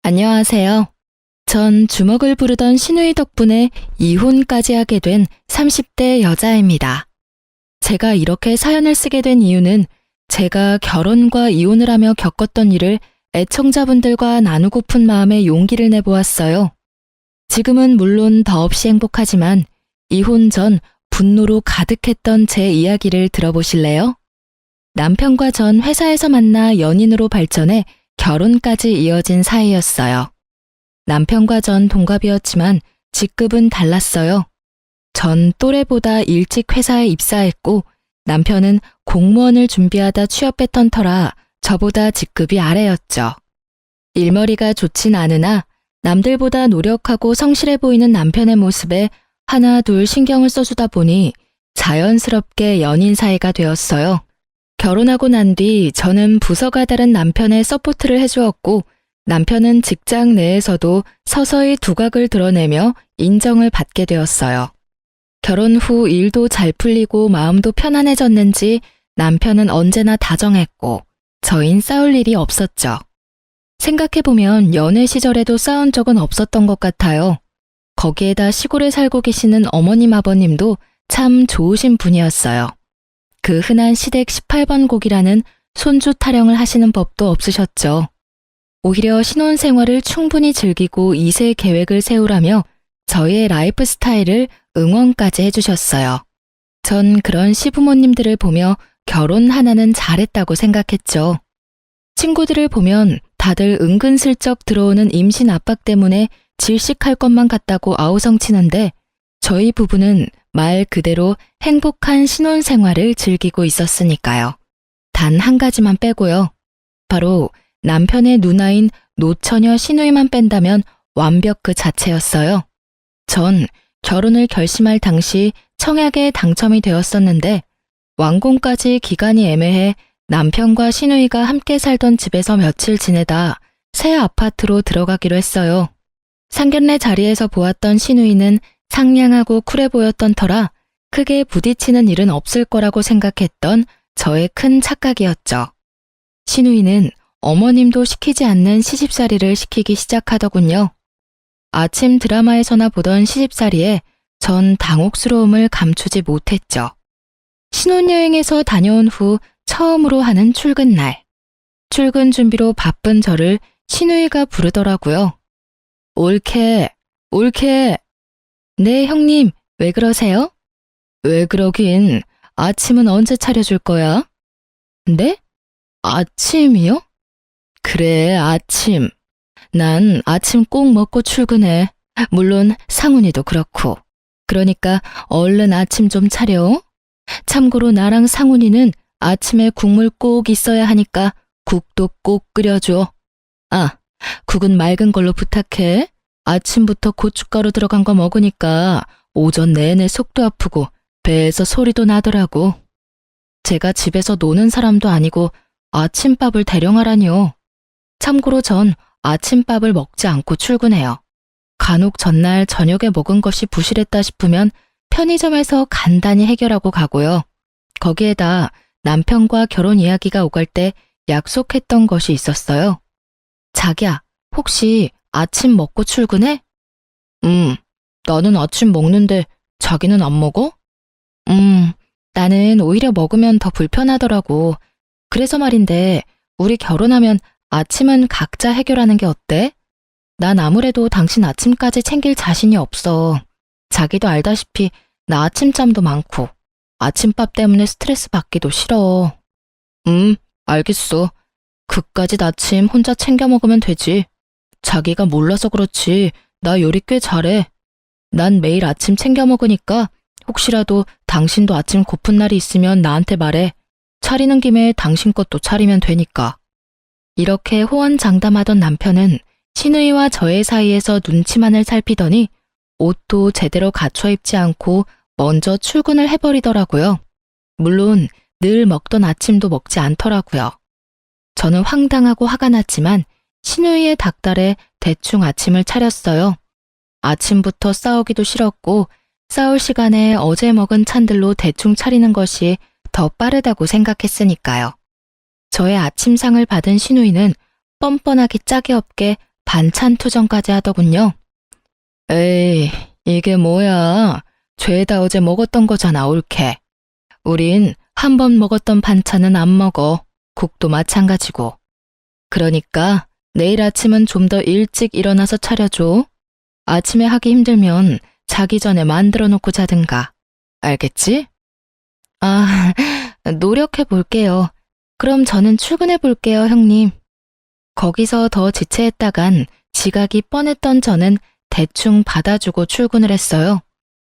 안녕하세요. 전 주먹을 부르던 시누이 덕분에 이혼까지 하게 된 30대 여자입니다. 제가 이렇게 사연을 쓰게 된 이유는 제가 결혼과 이혼을 하며 겪었던 일을 애청자분들과 나누고픈 마음에 용기를 내보았어요. 지금은 물론 더없이 행복하지만 이혼 전 분노로 가득했던 제 이야기를 들어보실래요? 남편과 전 회사에서 만나 연인으로 발전해 결혼까지 이어진 사이였어요. 남편과 전 동갑이었지만 직급은 달랐어요. 전 또래보다 일찍 회사에 입사했고 남편은 공무원을 준비하다 취업했던 터라 저보다 직급이 아래였죠. 일머리가 좋진 않으나 남들보다 노력하고 성실해 보이는 남편의 모습에 하나 둘 신경을 써주다 보니 자연스럽게 연인 사이가 되었어요. 결혼하고 난 뒤 저는 부서가 다른 남편의 서포트를 해주었고 남편은 직장 내에서도 서서히 두각을 드러내며 인정을 받게 되었어요. 결혼 후 일도 잘 풀리고 마음도 편안해졌는지 남편은 언제나 다정했고 저흰 싸울 일이 없었죠. 생각해보면 연애 시절에도 싸운 적은 없었던 것 같아요. 거기에다 시골에 살고 계시는 어머님 아버님도 참 좋으신 분이었어요. 그 흔한 시댁 18번 곡이라는 손주 타령을 하시는 법도 없으셨죠. 오히려 신혼생활을 충분히 즐기고 2세 계획을 세우라며 저희의 라이프 스타일을 응원까지 해주셨어요. 전 그런 시부모님들을 보며 결혼 하나는 잘했다고 생각했죠. 친구들을 보면 다들 은근슬쩍 들어오는 임신 압박 때문에 질식할 것만 같다고 아우성치는데 저희 부부는 말 그대로 행복한 신혼생활을 즐기고 있었으니까요. 단 한 가지만 빼고요. 바로 남편의 누나인 노처녀 시누이만 뺀다면 완벽 그 자체였어요. 전 결혼을 결심할 당시 청약에 당첨이 되었었는데 완공까지 기간이 애매해 남편과 시누이가 함께 살던 집에서 며칠 지내다 새 아파트로 들어가기로 했어요. 상견례 자리에서 보았던 시누이는 상냥하고 쿨해 보였던 터라 크게 부딪히는 일은 없을 거라고 생각했던 저의 큰 착각이었죠. 시누이는 어머님도 시키지 않는 시집살이를 시키기 시작하더군요. 아침 드라마에서나 보던 시집살이에 전 당혹스러움을 감추지 못했죠. 신혼여행에서 다녀온 후 처음으로 하는 출근날. 출근 준비로 바쁜 저를 시누이가 부르더라고요. 옳게, 옳게. 네, 형님, 왜 그러세요? 왜 그러긴, 아침은 언제 차려줄 거야? 네? 아침이요? 그래, 아침. 난 아침 꼭 먹고 출근해. 물론 상훈이도 그렇고. 그러니까 얼른 아침 좀 차려. 참고로 나랑 상훈이는 아침에 국물 꼭 있어야 하니까 국도 꼭 끓여줘. 아, 국은 맑은 걸로 부탁해. 아침부터 고춧가루 들어간 거 먹으니까 오전 내내 속도 아프고 배에서 소리도 나더라고. 제가 집에서 노는 사람도 아니고 아침밥을 대령하라니요. 참고로 전 아침밥을 먹지 않고 출근해요. 간혹 전날 저녁에 먹은 것이 부실했다 싶으면 편의점에서 간단히 해결하고 가고요. 거기에다 남편과 결혼 이야기가 오갈 때 약속했던 것이 있었어요. 자기야, 혹시 아침 먹고 출근해? 나는 아침 먹는데 자기는 안 먹어? 나는 오히려 먹으면 더 불편하더라고. 그래서 말인데 우리 결혼하면 아침은 각자 해결하는 게 어때? 난 아무래도 당신 아침까지 챙길 자신이 없어. 자기도 알다시피 나 아침잠도 많고 아침밥 때문에 스트레스 받기도 싫어. 알겠어. 그까짓 아침 혼자 챙겨 먹으면 되지. 자기가 몰라서 그렇지 나 요리 꽤 잘해. 난 매일 아침 챙겨 먹으니까 혹시라도 당신도 아침 고픈 날이 있으면 나한테 말해. 차리는 김에 당신 것도 차리면 되니까. 이렇게 호언장담하던 남편은 시누이와 저의 사이에서 눈치만을 살피더니 옷도 제대로 갖춰 입지 않고 먼저 출근을 해버리더라고요. 물론 늘 먹던 아침도 먹지 않더라고요. 저는 황당하고 화가 났지만 시누이의 닥달에 대충 아침을 차렸어요. 아침부터 싸우기도 싫었고 싸울 시간에 어제 먹은 찬들로 대충 차리는 것이 더 빠르다고 생각했으니까요. 저의 아침상을 받은 시누이는 뻔뻔하기 짝이 없게 반찬 투정까지 하더군요. 에이, 이게 뭐야. 죄다 어제 먹었던 거잖아, 옳게. 우린 한 번 먹었던 반찬은 안 먹어. 국도 마찬가지고. 그러니까 내일 아침은 좀 더 일찍 일어나서 차려줘. 아침에 하기 힘들면 자기 전에 만들어 놓고 자든가. 알겠지? 아, 노력해 볼게요. 그럼 저는 출근해 볼게요, 형님. 거기서 더 지체했다간 지각이 뻔했던 저는 대충 받아주고 출근을 했어요.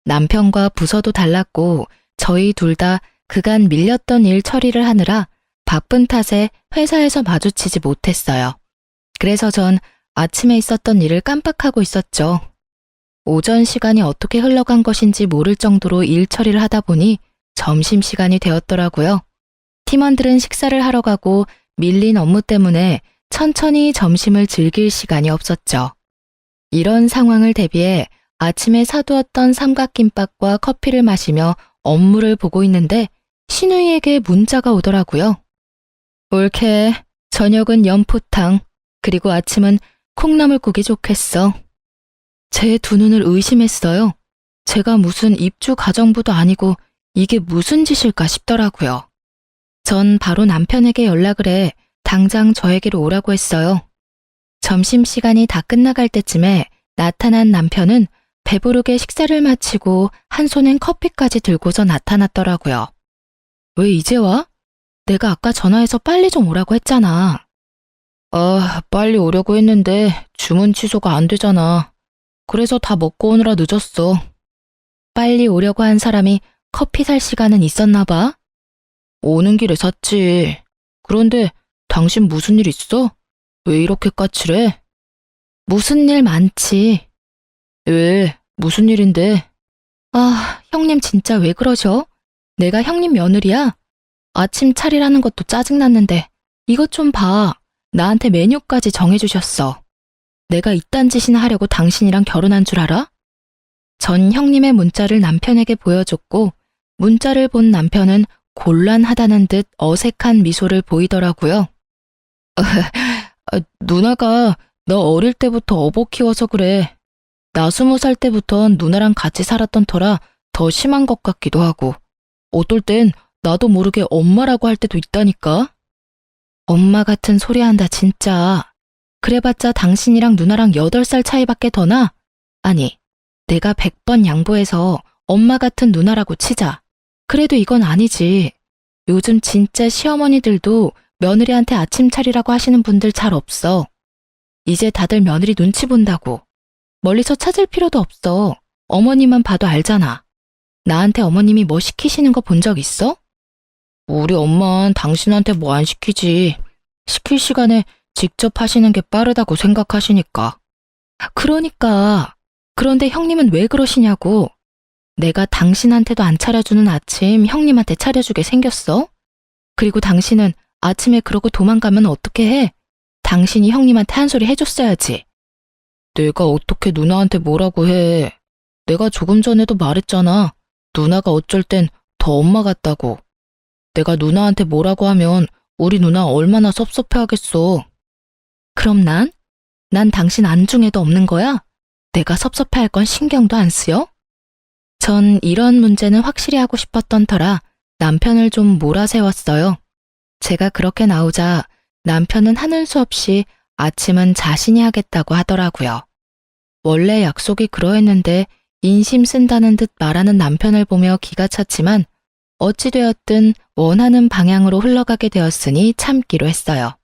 남편과 부서도 달랐고 저희 둘 다 그간 밀렸던 일 처리를 하느라 바쁜 탓에 회사에서 마주치지 못했어요. 그래서 전 아침에 있었던 일을 깜빡하고 있었죠. 오전 시간이 어떻게 흘러간 것인지 모를 정도로 일 처리를 하다 보니 점심시간이 되었더라고요. 팀원들은 식사를 하러 가고 밀린 업무 때문에 천천히 점심을 즐길 시간이 없었죠. 이런 상황을 대비해 아침에 사두었던 삼각김밥과 커피를 마시며 업무를 보고 있는데 신우이에게 문자가 오더라고요. 옳게, 저녁은 연포탕, 그리고 아침은 콩나물국이 좋겠어. 제 두 눈을 의심했어요. 제가 무슨 입주 가정부도 아니고 이게 무슨 짓일까 싶더라고요. 전 바로 남편에게 연락을 해 당장 저에게로 오라고 했어요. 점심시간이 다 끝나갈 때쯤에 나타난 남편은 배부르게 식사를 마치고 한 손엔 커피까지 들고서 나타났더라고요. 왜 이제 와? 내가 아까 전화해서 빨리 좀 오라고 했잖아. 빨리 오려고 했는데 주문 취소가 안 되잖아. 그래서 다 먹고 오느라 늦었어. 빨리 오려고 한 사람이 커피 살 시간은 있었나 봐? 오는 길에 샀지. 그런데 당신 무슨 일 있어? 왜 이렇게 까칠해? 무슨 일 많지. 왜? 무슨 일인데? 아, 형님 진짜 왜 그러셔? 내가 형님 며느리야? 아침 차리라는 것도 짜증났는데 이것 좀 봐. 나한테 메뉴까지 정해주셨어. 내가 이딴 짓이나 하려고 당신이랑 결혼한 줄 알아? 전 형님의 문자를 남편에게 보여줬고 문자를 본 남편은 곤란하다는 듯 어색한 미소를 보이더라고요. 누나가 너 어릴 때부터 어복 키워서 그래. 나 20살 때부턴 누나랑 같이 살았던 터라 더 심한 것 같기도 하고 어떨 땐 나도 모르게 엄마라고 할 때도 있다니까. 엄마 같은 소리 한다 진짜. 그래봤자 당신이랑 누나랑 8살 차이밖에 더 나? 아니, 내가 100번 양보해서 엄마 같은 누나라고 치자. 그래도 이건 아니지. 요즘 진짜 시어머니들도 며느리한테 아침 차리라고 하시는 분들 잘 없어. 이제 다들 며느리 눈치 본다고. 멀리서 찾을 필요도 없어. 어머니만 봐도 알잖아. 나한테 어머님이 뭐 시키시는 거 본 적 있어? 우리 엄마는 당신한테 뭐 안 시키지. 시킬 시간에 직접 하시는 게 빠르다고 생각하시니까. 그러니까. 그런데 형님은 왜 그러시냐고. 내가 당신한테도 안 차려주는 아침 형님한테 차려주게 생겼어? 그리고 당신은 아침에 그러고 도망가면 어떻게 해? 당신이 형님한테 한 소리 해줬어야지. 내가 어떻게 누나한테 뭐라고 해. 내가 조금 전에도 말했잖아. 누나가 어쩔 땐 더 엄마 같다고. 내가 누나한테 뭐라고 하면 우리 누나 얼마나 섭섭해하겠어. 그럼 난 당신 안중에도 없는 거야? 내가 섭섭해할 건 신경도 안 쓰여? 전 이런 문제는 확실히 하고 싶었던 터라 남편을 좀 몰아세웠어요. 제가 그렇게 나오자 남편은 하는 수 없이 아침은 자신이 하겠다고 하더라고요. 원래 약속이 그러했는데 인심 쓴다는 듯 말하는 남편을 보며 기가 찼지만 어찌되었든 원하는 방향으로 흘러가게 되었으니 참기로 했어요.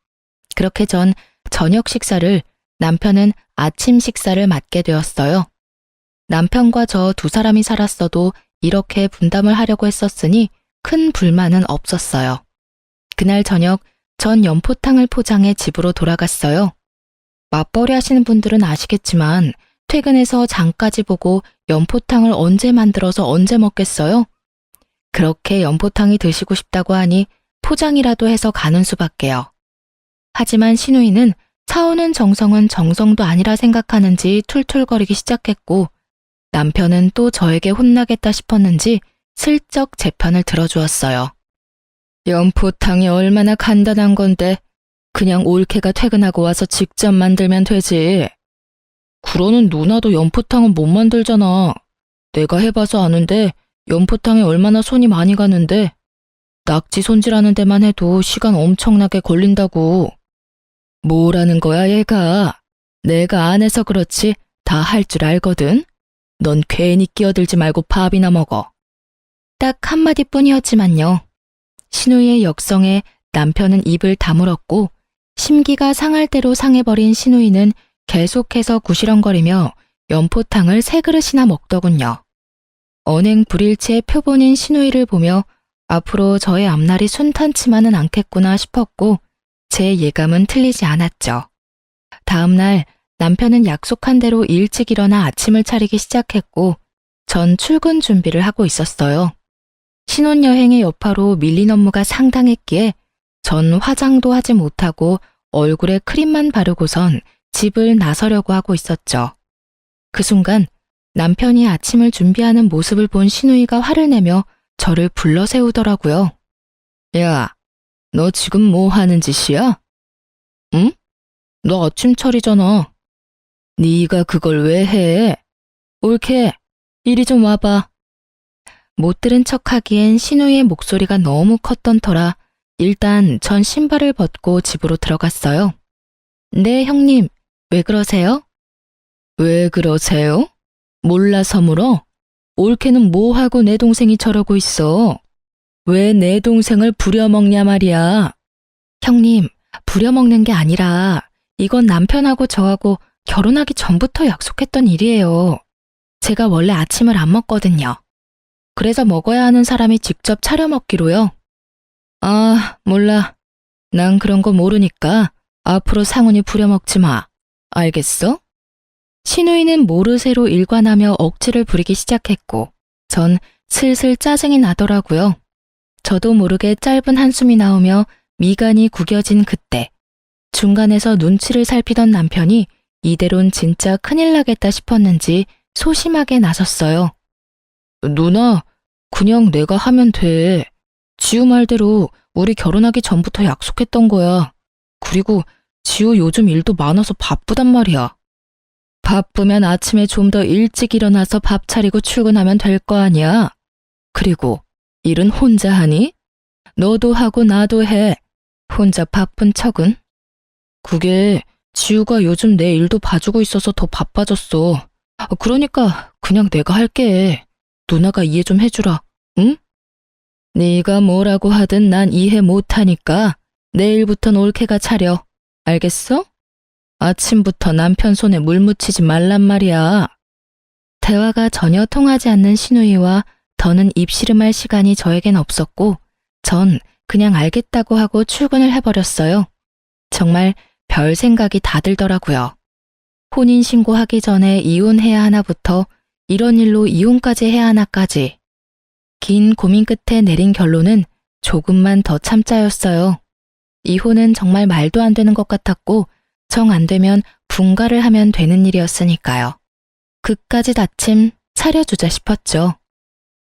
그렇게 전 저녁 식사를, 남편은 아침 식사를 맡게 되었어요. 남편과 저 두 사람이 살았어도 이렇게 분담을 하려고 했었으니 큰 불만은 없었어요. 그날 저녁 전 연포탕을 포장해 집으로 돌아갔어요. 맞벌이 하시는 분들은 아시겠지만 퇴근해서 장까지 보고 연포탕을 언제 만들어서 언제 먹겠어요? 그렇게 연포탕이 드시고 싶다고 하니 포장이라도 해서 가는 수밖에요. 하지만 신우이는 사오는 정성은 정성도 아니라 생각하는지 툴툴거리기 시작했고 남편은 또 저에게 혼나겠다 싶었는지 슬쩍 제 편을 들어주었어요. 연포탕이 얼마나 간단한 건데 그냥 올케가 퇴근하고 와서 직접 만들면 되지. 그러는 누나도 연포탕은 못 만들잖아. 내가 해봐서 아는데 연포탕에 얼마나 손이 많이 가는데 낙지 손질하는 데만 해도 시간 엄청나게 걸린다고. 뭐라는 거야 얘가. 내가 안 해서 그렇지 다 할 줄 알거든. 넌 괜히 끼어들지 말고 밥이나 먹어. 딱 한마디뿐이었지만요. 신우이의 역성에 남편은 입을 다물었고 심기가 상할 대로 상해버린 신우이는 계속해서 구시렁거리며 연포탕을 3그릇이나 먹더군요. 언행 불일치의 표본인 신우이를 보며 앞으로 저의 앞날이 순탄치만은 않겠구나 싶었고 제 예감은 틀리지 않았죠. 다음 날 남편은 약속한 대로 일찍 일어나 아침을 차리기 시작했고 전 출근 준비를 하고 있었어요. 신혼여행의 여파로 밀린 업무가 상당했기에 전 화장도 하지 못하고 얼굴에 크림만 바르고선 집을 나서려고 하고 있었죠. 그 순간 남편이 아침을 준비하는 모습을 본 신우이가 화를 내며 저를 불러 세우더라고요. 야, 너 지금 뭐 하는 짓이야? 응? 너 아침 차리잖아. 네가 그걸 왜 해? 올케, 이리 좀 와봐. 못 들은 척하기엔 신우이의 목소리가 너무 컸던 터라 일단 전 신발을 벗고 집으로 들어갔어요. 네, 형님. 왜 그러세요? 왜 그러세요? 몰라서 물어? 올케는 뭐하고 내 동생이 저러고 있어? 왜 내 동생을 부려먹냐 말이야? 형님, 부려먹는 게 아니라 이건 남편하고 저하고 결혼하기 전부터 약속했던 일이에요. 제가 원래 아침을 안 먹거든요. 그래서 먹어야 하는 사람이 직접 차려 먹기로요. 아, 몰라. 난 그런 거 모르니까 앞으로 상훈이 부려먹지 마. 알겠어? 신우이는 모르쇠로 일관하며 억지를 부리기 시작했고 전 슬슬 짜증이 나더라고요. 저도 모르게 짧은 한숨이 나오며 미간이 구겨진 그때 중간에서 눈치를 살피던 남편이 이대론 진짜 큰일 나겠다 싶었는지 소심하게 나섰어요. 누나, 그냥 내가 하면 돼. 지우 말대로 우리 결혼하기 전부터 약속했던 거야. 그리고 지우 요즘 일도 많아서 바쁘단 말이야. 바쁘면 아침에 좀 더 일찍 일어나서 밥 차리고 출근하면 될 거 아니야. 그리고 일은 혼자 하니? 너도 하고 나도 해. 혼자 바쁜 척은? 그게 지우가 요즘 내 일도 봐주고 있어서 더 바빠졌어. 그러니까 그냥 내가 할게. 누나가 이해 좀 해주라. 응? 네가 뭐라고 하든 난 이해 못하니까 내일부턴 올케가 차려. 알겠어? 아침부터 남편 손에 물 묻히지 말란 말이야. 대화가 전혀 통하지 않는 신우이와 더는 입씨름할 시간이 저에겐 없었고 전 그냥 알겠다고 하고 출근을 해버렸어요. 정말 별 생각이 다 들더라고요. 혼인신고하기 전에 이혼해야 하나부터 이런 일로 이혼까지 해야 하나까지. 긴 고민 끝에 내린 결론은 조금만 더 참자였어요. 이혼은 정말 말도 안 되는 것 같았고 정 안 되면 분가를 하면 되는 일이었으니까요. 그까지 다침 차려주자 싶었죠.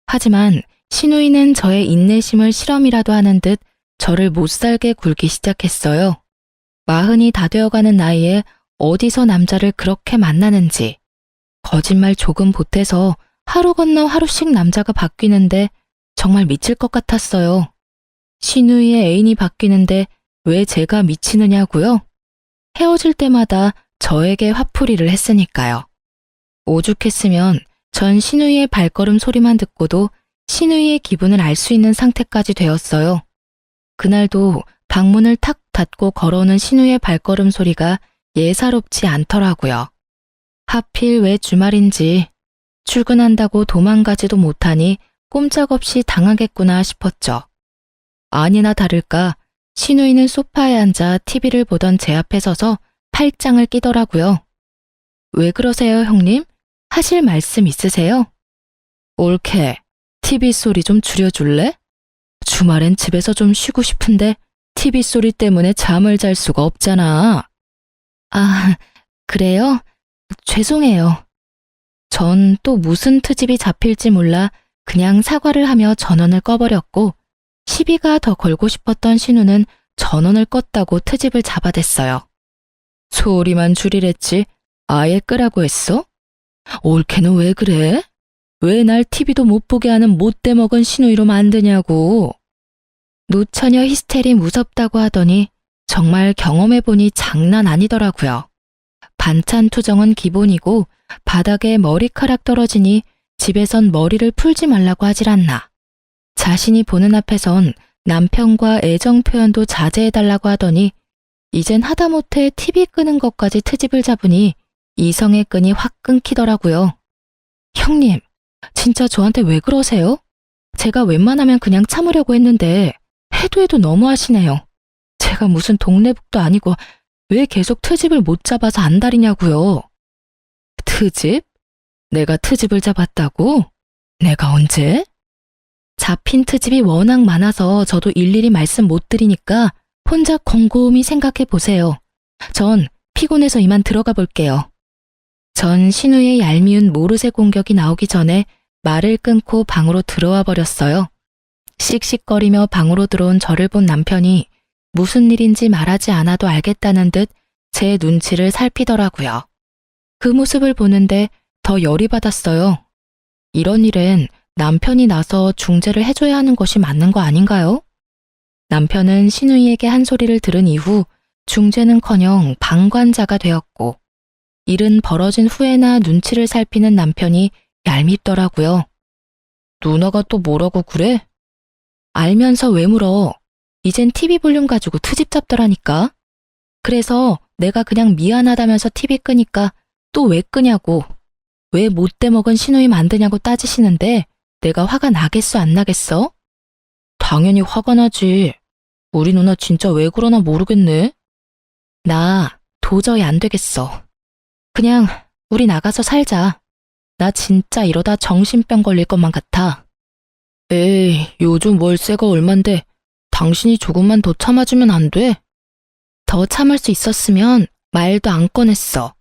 하지만 신우이는 저의 인내심을 실험이라도 하는 듯 저를 못살게 굴기 시작했어요. 40이 다 되어가는 나이에 어디서 남자를 그렇게 만나는지. 거짓말 조금 보태서 하루 건너 하루씩 남자가 바뀌는데 정말 미칠 것 같았어요. 신우이의 애인이 바뀌는데 왜 제가 미치느냐고요? 헤어질 때마다 저에게 화풀이를 했으니까요. 오죽했으면 전 신우이의 발걸음 소리만 듣고도 신우이의 기분을 알 수 있는 상태까지 되었어요. 그날도 방문을 탁 닫고 걸어오는 신우이의 발걸음 소리가 예사롭지 않더라고요. 하필 왜 주말인지 출근한다고 도망가지도 못하니 꼼짝없이 당하겠구나 싶었죠. 아니나 다를까 신우이는 소파에 앉아 TV를 보던 제 앞에 서서 팔짱을 끼더라고요. 왜 그러세요, 형님? 하실 말씀 있으세요? 올케, TV 소리 좀 줄여줄래? 주말엔 집에서 좀 쉬고 싶은데 TV 소리 때문에 잠을 잘 수가 없잖아. 아, 그래요? 죄송해요. 전 또 무슨 트집이 잡힐지 몰라 그냥 사과를 하며 전원을 꺼버렸고 시비가 더 걸고 싶었던 신우는 전원을 껐다고 트집을 잡아댔어요. 소리만 줄이랬지 아예 끄라고 했어? 올케는 왜 그래? 왜 날 TV도 못 보게 하는 못돼 먹은 시누이로 만드냐고. 노처녀 히스테리 무섭다고 하더니 정말 경험해보니 장난 아니더라고요. 반찬 투정은 기본이고 바닥에 머리카락 떨어지니 집에선 머리를 풀지 말라고 하질 않나. 자신이 보는 앞에선 남편과 애정 표현도 자제해달라고 하더니 이젠 하다못해 TV 끄는 것까지 트집을 잡으니 이성의 끈이 확 끊기더라고요. 형님, 진짜 저한테 왜 그러세요? 제가 웬만하면 그냥 참으려고 했는데 해도 너무하시네요. 제가 무슨 동네북도 아니고 왜 계속 트집을 못 잡아서 안달이냐고요. 트집? 내가 트집을 잡았다고? 내가 언제? 잡힌 트집이 워낙 많아서 저도 일일이 말씀 못 드리니까 혼자 곰곰이 생각해 보세요. 전 피곤해서 이만 들어가 볼게요. 전 신우의 얄미운 모르쇠 공격이 나오기 전에 말을 끊고 방으로 들어와 버렸어요. 씩씩거리며 방으로 들어온 저를 본 남편이 무슨 일인지 말하지 않아도 알겠다는 듯 제 눈치를 살피더라고요. 그 모습을 보는데 더 열이 받았어요. 이런 일엔 남편이 나서 중재를 해줘야 하는 것이 맞는 거 아닌가요? 남편은 신우이에게 한 소리를 들은 이후 중재는커녕 방관자가 되었고 일은 벌어진 후에나 눈치를 살피는 남편이 얄밉더라고요. 누나가 또 뭐라고 그래? 알면서 왜 물어? 이젠 TV 볼륨 가지고 트집 잡더라니까. 그래서 내가 그냥 미안하다면서 TV 끄니까 또 왜 끄냐고. 왜 못돼 먹은 신우이 만드냐고 따지시는데 내가 화가 나겠어 안 나겠어? 당연히 화가 나지. 우리 누나 진짜 왜 그러나 모르겠네. 나 도저히 안 되겠어. 그냥 우리 나가서 살자. 나 진짜 이러다 정신병 걸릴 것만 같아. 에이, 요즘 월세가 얼만데 당신이 조금만 더 참아주면 안 돼? 더 참을 수 있었으면 말도 안 꺼냈어.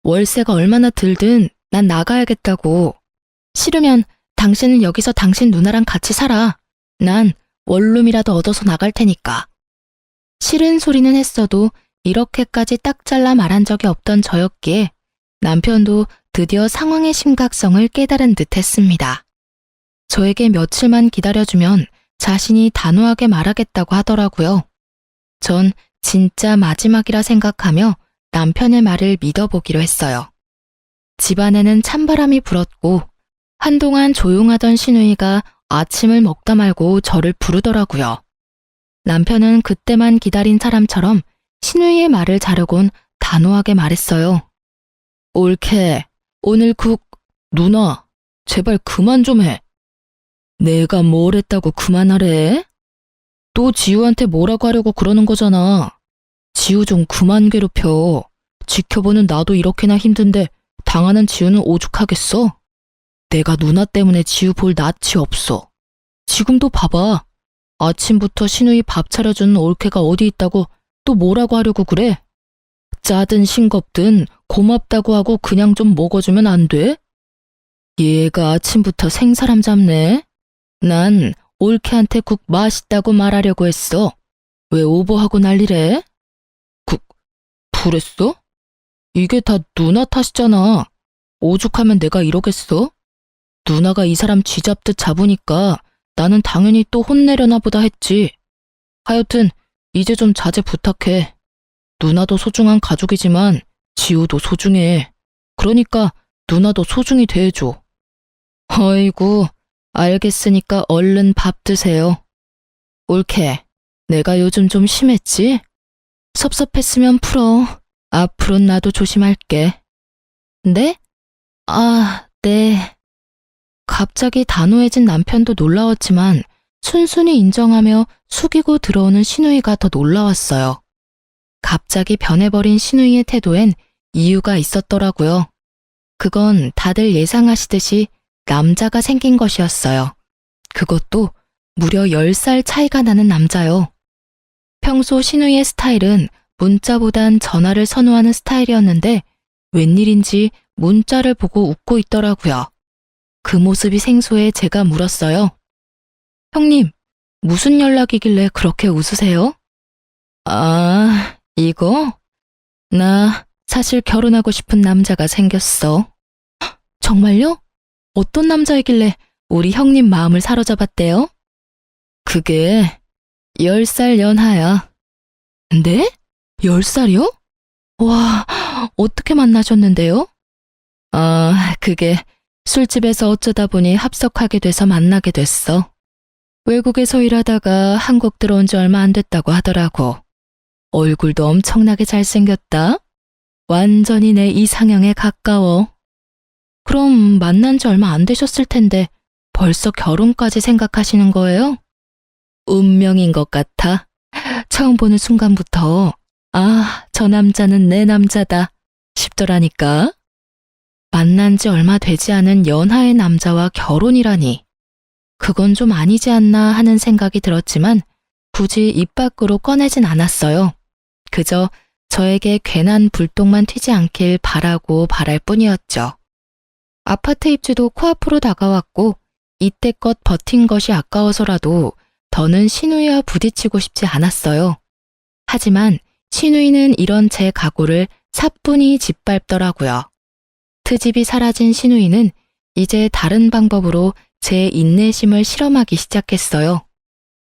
월세가 얼마나 들든 난 나가야겠다고. 싫으면 당신은 여기서 당신 누나랑 같이 살아. 난 원룸이라도 얻어서 나갈 테니까. 싫은 소리는 했어도 이렇게까지 딱 잘라 말한 적이 없던 저였기에 남편도 드디어 상황의 심각성을 깨달은 듯 했습니다. 저에게 며칠만 기다려주면 자신이 단호하게 말하겠다고 하더라고요. 전 진짜 마지막이라 생각하며 남편의 말을 믿어보기로 했어요. 집안에는 찬바람이 불었고 한동안 조용하던 신우이가 아침을 먹다 말고 저를 부르더라고요. 남편은 그때만 기다린 사람처럼 신우이의 말을 자르곤 단호하게 말했어요. 올케, 오늘 누나, 제발 그만 좀 해. 내가 뭘 했다고 그만하래? 또 지우한테 뭐라고 하려고 그러는 거잖아. 지우 좀 그만 괴롭혀. 지켜보는 나도 이렇게나 힘든데 당하는 지우는 오죽하겠어? 내가 누나 때문에 지우 볼 낯이 없어. 지금도 봐봐. 아침부터 신우이 밥 차려주는 올케가 어디 있다고 또 뭐라고 하려고 그래? 짜든 싱겁든 고맙다고 하고 그냥 좀 먹어주면 안 돼? 얘가 아침부터 생사람 잡네. 난 올케한테 국 맛있다고 말하려고 했어. 왜 오버하고 난리래? 그랬어? 이게 다 누나 탓이잖아. 오죽하면 내가 이러겠어? 누나가 이 사람 쥐잡듯 잡으니까 나는 당연히 또 혼내려나 보다 했지. 하여튼 이제 좀 자제 부탁해. 누나도 소중한 가족이지만 지우도 소중해. 그러니까 누나도 소중히 대해줘. 어이구, 알겠으니까 얼른 밥 드세요. 올케, 내가 요즘 좀 심했지? 섭섭했으면 풀어. 앞으론 나도 조심할게. 네? 아, 네. 갑자기 단호해진 남편도 놀라웠지만 순순히 인정하며 숙이고 들어오는 신우이가 더 놀라웠어요. 갑자기 변해버린 신우이의 태도엔 이유가 있었더라고요. 그건 다들 예상하시듯이 남자가 생긴 것이었어요. 그것도 무려 10살 차이가 나는 남자요. 평소 신우이의 스타일은 문자보단 전화를 선호하는 스타일이었는데 웬일인지 문자를 보고 웃고 있더라고요. 그 모습이 생소해 제가 물었어요. 형님, 무슨 연락이길래 그렇게 웃으세요? 아, 이거? 나 사실 결혼하고 싶은 남자가 생겼어. 정말요? 어떤 남자이길래 우리 형님 마음을 사로잡았대요? 그게 10살 연하야. 네? 10살이요? 와, 어떻게 만나셨는데요? 그게 술집에서 어쩌다 보니 합석하게 돼서 만나게 됐어. 외국에서 일하다가 한국 들어온 지 얼마 안 됐다고 하더라고. 얼굴도 엄청나게 잘생겼다. 완전히 내 이상형에 가까워. 그럼 만난 지 얼마 안 되셨을 텐데 벌써 결혼까지 생각하시는 거예요? 운명인 것 같아. 처음 보는 순간부터 저 남자는 내 남자다 싶더라니까. 만난 지 얼마 되지 않은 연하의 남자와 결혼이라니. 그건 좀 아니지 않나 하는 생각이 들었지만 굳이 입 밖으로 꺼내진 않았어요. 그저 저에게 괜한 불똥만 튀지 않길 바라고 바랄 뿐이었죠. 아파트 입주도 코앞으로 다가왔고 이때껏 버틴 것이 아까워서라도 더는 신우이와 부딪히고 싶지 않았어요. 하지만 신우이는 이런 제 각오를 사뿐히 짓밟더라고요. 트집이 사라진 신우이는 이제 다른 방법으로 제 인내심을 실험하기 시작했어요.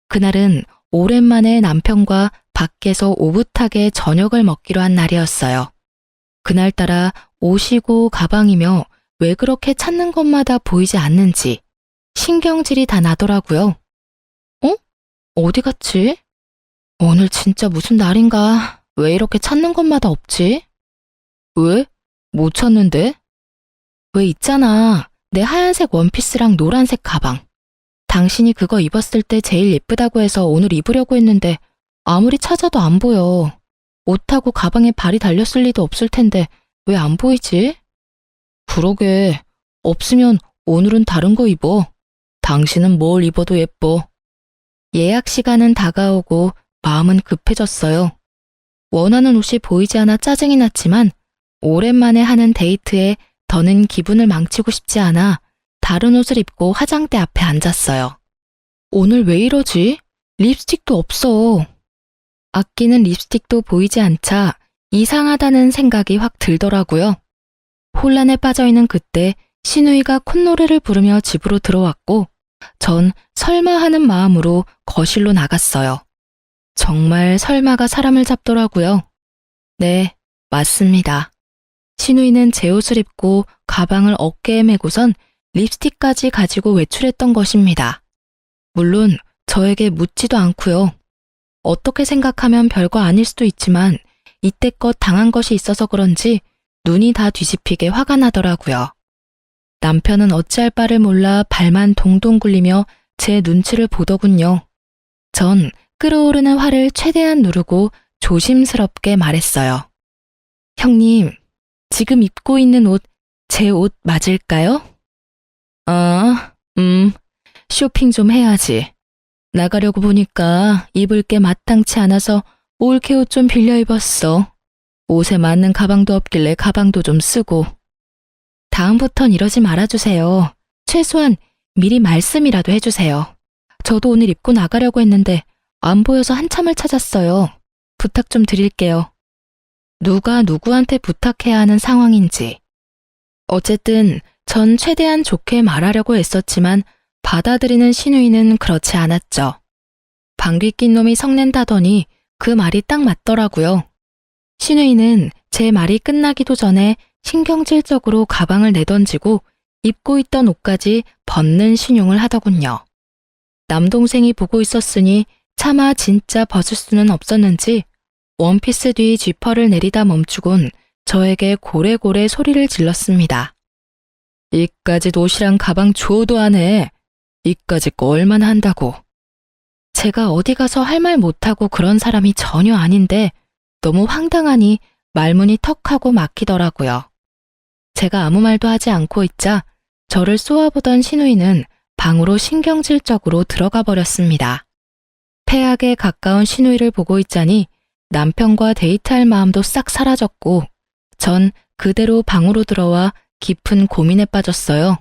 그날은 오랜만에 남편과 밖에서 오붓하게 저녁을 먹기로 한 날이었어요. 그날따라 옷이고 가방이며 왜 그렇게 찾는 것마다 보이지 않는지 신경질이 다 나더라고요. 어디 갔지? 오늘 진짜 무슨 날인가? 왜 이렇게 찾는 것마다 없지? 왜? 못 찾는데? 왜 있잖아. 내 하얀색 원피스랑 노란색 가방. 당신이 그거 입었을 때 제일 예쁘다고 해서 오늘 입으려고 했는데 아무리 찾아도 안 보여. 옷하고 가방에 발이 달렸을 리도 없을 텐데 왜 안 보이지? 그러게. 없으면 오늘은 다른 거 입어. 당신은 뭘 입어도 예뻐. 예약 시간은 다가오고 마음은 급해졌어요. 원하는 옷이 보이지 않아 짜증이 났지만 오랜만에 하는 데이트에 더는 기분을 망치고 싶지 않아 다른 옷을 입고 화장대 앞에 앉았어요. 오늘 왜 이러지? 립스틱도 없어. 아끼는 립스틱도 보이지 않자 이상하다는 생각이 확 들더라고요. 혼란에 빠져있는 그때 신우이가 콧노래를 부르며 집으로 들어왔고 전 설마 하는 마음으로 거실로 나갔어요. 정말 설마가 사람을 잡더라고요. 네, 맞습니다. 신우이는 제 옷을 입고 가방을 어깨에 메고선 립스틱까지 가지고 외출했던 것입니다. 물론 저에게 묻지도 않고요. 어떻게 생각하면 별거 아닐 수도 있지만 이때껏 당한 것이 있어서 그런지 눈이 다 뒤집히게 화가 나더라고요. 남편은 어찌할 바를 몰라 발만 동동 굴리며 제 눈치를 보더군요. 전 끓어오르는 화를 최대한 누르고 조심스럽게 말했어요. 형님, 지금 입고 있는 옷, 제 옷 맞을까요? 쇼핑 좀 해야지. 나가려고 보니까 입을 게 마땅치 않아서 올케 옷 좀 빌려 입었어. 옷에 맞는 가방도 없길래 가방도 좀 쓰고. 다음부턴 이러지 말아주세요. 최소한 미리 말씀이라도 해주세요. 저도 오늘 입고 나가려고 했는데 안 보여서 한참을 찾았어요. 부탁 좀 드릴게요. 누가 누구한테 부탁해야 하는 상황인지. 어쨌든 전 최대한 좋게 말하려고 애썼지만 받아들이는 신우이는 그렇지 않았죠. 방귀 낀 놈이 성낸다더니 그 말이 딱 맞더라고요. 신우이는 제 말이 끝나기도 전에 신경질적으로 가방을 내던지고 입고 있던 옷까지 벗는 신용을 하더군요. 남동생이 보고 있었으니 차마 진짜 벗을 수는 없었는지 원피스 뒤 지퍼를 내리다 멈추곤 저에게 고래고래 소리를 질렀습니다. 이까짓 옷이랑 가방 줘도 안 해. 이까짓 거 얼마나 한다고. 제가 어디 가서 할 말 못하고 그런 사람이 전혀 아닌데 너무 황당하니 말문이 턱하고 막히더라고요. 제가 아무 말도 하지 않고 있자 저를 쏘아보던 신우이는 방으로 신경질적으로 들어가 버렸습니다. 폐악에 가까운 신우이를 보고 있자니 남편과 데이트할 마음도 싹 사라졌고 전 그대로 방으로 들어와 깊은 고민에 빠졌어요.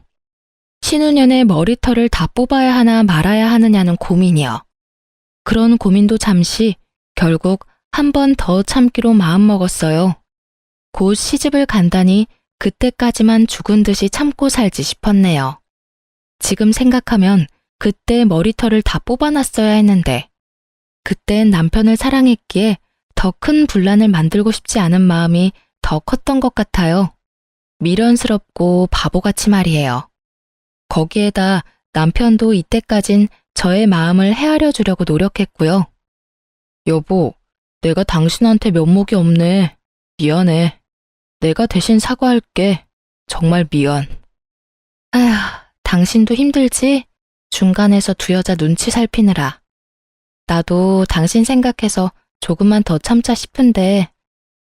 신우년의 머리털을 다 뽑아야 하나 말아야 하느냐는 고민이요. 그런 고민도 잠시 결국 한 번 더 참기로 마음먹었어요. 곧 시집을 간다니 그때까지만 죽은 듯이 참고 살지 싶었네요. 지금 생각하면 그때 머리털을 다 뽑아놨어야 했는데, 그땐 남편을 사랑했기에 더 큰 분란을 만들고 싶지 않은 마음이 더 컸던 것 같아요. 미련스럽고 바보같이 말이에요. 거기에다 남편도 이때까진 저의 마음을 헤아려 주려고 노력했고요. 여보, 내가 당신한테 면목이 없네. 미안해. 내가 대신 사과할게. 정말 미안. 아휴, 당신도 힘들지? 중간에서 두 여자 눈치 살피느라. 나도 당신 생각해서 조금만 더 참자 싶은데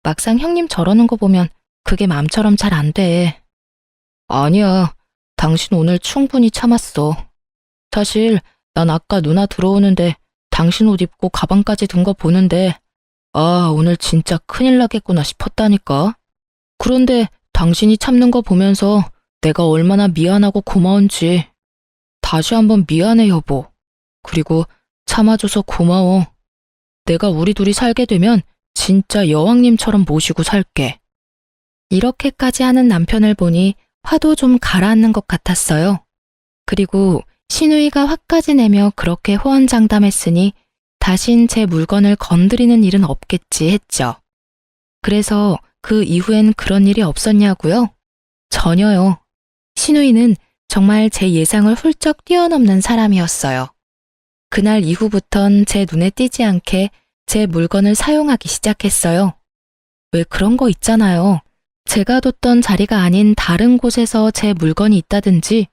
막상 형님 저러는 거 보면 그게 마음처럼 잘 안 돼. 아니야. 당신 오늘 충분히 참았어. 사실 난 아까 누나 들어오는데 당신 옷 입고 가방까지 든 거 보는데 아, 오늘 진짜 큰일 나겠구나 싶었다니까. 그런데 당신이 참는 거 보면서 내가 얼마나 미안하고 고마운지. 다시 한번 미안해, 여보. 그리고 참아줘서 고마워. 내가 우리 둘이 살게 되면 진짜 여왕님처럼 모시고 살게. 이렇게까지 하는 남편을 보니 화도 좀 가라앉는 것 같았어요. 그리고 시누이가 화까지 내며 그렇게 호언장담했으니 다신 제 물건을 건드리는 일은 없겠지 했죠. 그래서 그 이후엔 그런 일이 없었냐고요? 전혀요. 시누이는 정말 제 예상을 훌쩍 뛰어넘는 사람이었어요. 그날 이후부턴 제 눈에 띄지 않게 제 물건을 사용하기 시작했어요. 왜 그런 거 있잖아요. 제가 뒀던 자리가 아닌 다른 곳에서 제 물건이 있다든지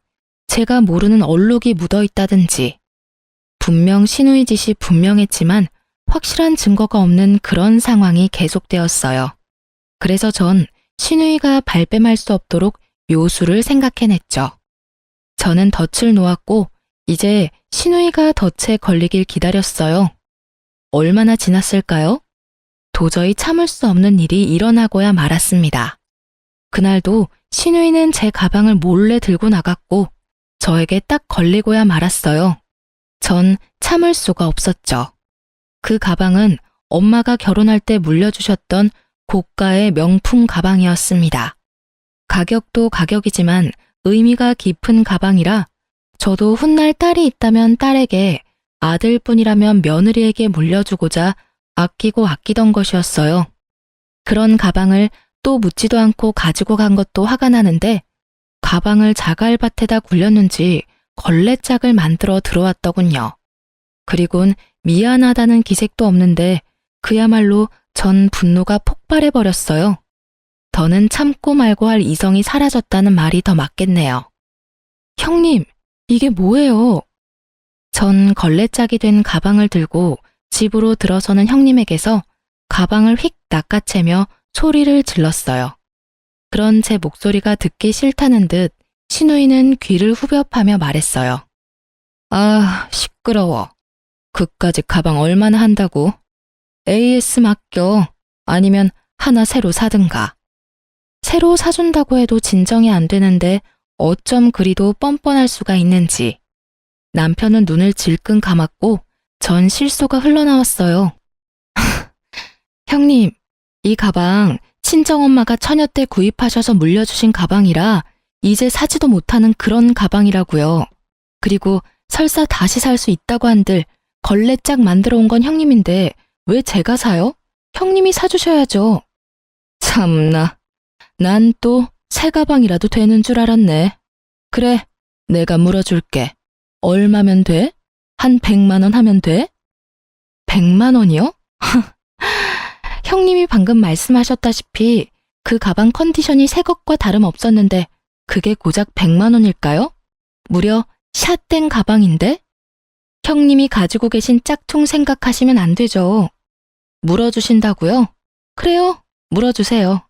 제가 모르는 얼룩이 묻어 있다든지 분명 시누이 짓이 분명했지만 확실한 증거가 없는 그런 상황이 계속되었어요. 그래서 전 시누이가 발뺌할 수 없도록 묘수를 생각해냈죠. 저는 덫을 놓았고 이제 시누이가 덫에 걸리길 기다렸어요. 얼마나 지났을까요? 도저히 참을 수 없는 일이 일어나고야 말았습니다. 그날도 시누이는 제 가방을 몰래 들고 나갔고 저에게 딱 걸리고야 말았어요. 전 참을 수가 없었죠. 그 가방은 엄마가 결혼할 때 물려주셨던 고가의 명품 가방이었습니다. 가격도 가격이지만 의미가 깊은 가방이라 저도 훗날 딸이 있다면 딸에게, 아들뿐이라면 며느리에게 물려주고자 아끼고 아끼던 것이었어요. 그런 가방을 또 묻지도 않고 가지고 간 것도 화가 나는데 가방을 자갈밭에다 굴렸는지 걸레짝을 만들어 들어왔더군요. 그리곤 미안하다는 기색도 없는데 그야말로 전 분노가 폭발해버렸어요. 더는 참고 말고 할 이성이 사라졌다는 말이 더 맞겠네요. 형님, 이게 뭐예요? 전 걸레짝이 된 가방을 들고 집으로 들어서는 형님에게서 가방을 휙 낚아채며 소리를 질렀어요. 그런 제 목소리가 듣기 싫다는 듯 시누이는 귀를 후벼파며 말했어요. 아, 시끄러워. 그까짓 가방 얼마나 한다고? AS 맡겨. 아니면 하나 새로 사든가. 새로 사준다고 해도 진정이 안 되는데 어쩜 그리도 뻔뻔할 수가 있는지. 남편은 눈을 질끈 감았고 전 실소가 흘러나왔어요. 형님, 이 가방 친정엄마가 처녀 때 구입하셔서 물려주신 가방이라 이제 사지도 못하는 그런 가방이라고요. 그리고 설사 다시 살 수 있다고 한들 걸레짝 만들어 온 건 형님인데 왜 제가 사요? 형님이 사주셔야죠. 참나, 난 또 새 가방이라도 되는 줄 알았네. 그래, 내가 물어줄게. 얼마면 돼? 한 100만 원 하면 돼? 100만 원이요? 형님이 방금 말씀하셨다시피 그 가방 컨디션이 새 것과 다름없었는데 그게 고작 100만 원일까요? 무려 샷된 가방인데? 형님이 가지고 계신 짝퉁 생각하시면 안 되죠. 물어주신다고요? 그래요, 물어주세요.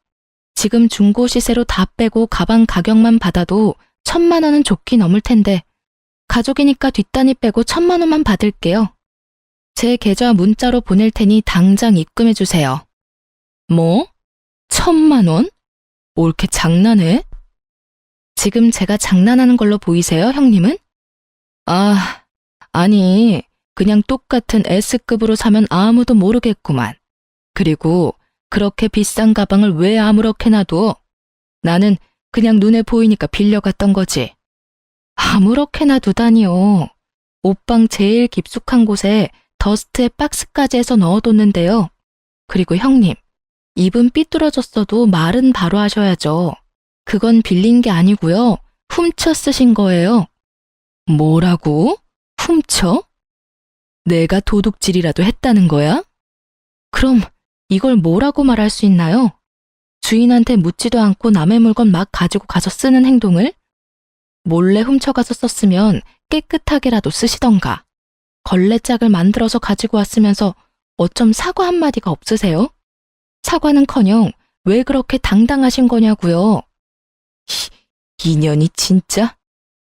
지금 중고 시세로 다 빼고 가방 가격만 받아도 1000만 원은 좋게 넘을 텐데 가족이니까 뒷단위 빼고 1000만 원만 받을게요. 제 계좌 문자로 보낼 테니 당장 입금해 주세요. 뭐? 1000만 원? 옳게 장난해? 지금 제가 장난하는 걸로 보이세요, 형님은? 아, 아니, 그냥 똑같은 S급으로 사면 아무도 모르겠구만. 그리고 그렇게 비싼 가방을 왜 아무렇게 놔둬? 나는 그냥 눈에 보이니까 빌려갔던 거지. 아무렇게나 두다니요. 옷방 제일 깊숙한 곳에 더스트에 박스까지 해서 넣어뒀는데요. 그리고 형님, 입은 삐뚤어졌어도 말은 바로 하셔야죠. 그건 빌린 게 아니고요. 훔쳐 쓰신 거예요. 뭐라고? 훔쳐? 내가 도둑질이라도 했다는 거야? 그럼 이걸 뭐라고 말할 수 있나요? 주인한테 묻지도 않고 남의 물건 막 가지고 가서 쓰는 행동을? 몰래 훔쳐가서 썼으면 깨끗하게라도 쓰시던가. 걸레짝을 만들어서 가지고 왔으면서 어쩜 사과 한마디가 없으세요? 사과는커녕 왜 그렇게 당당하신 거냐고요. 인연이 진짜?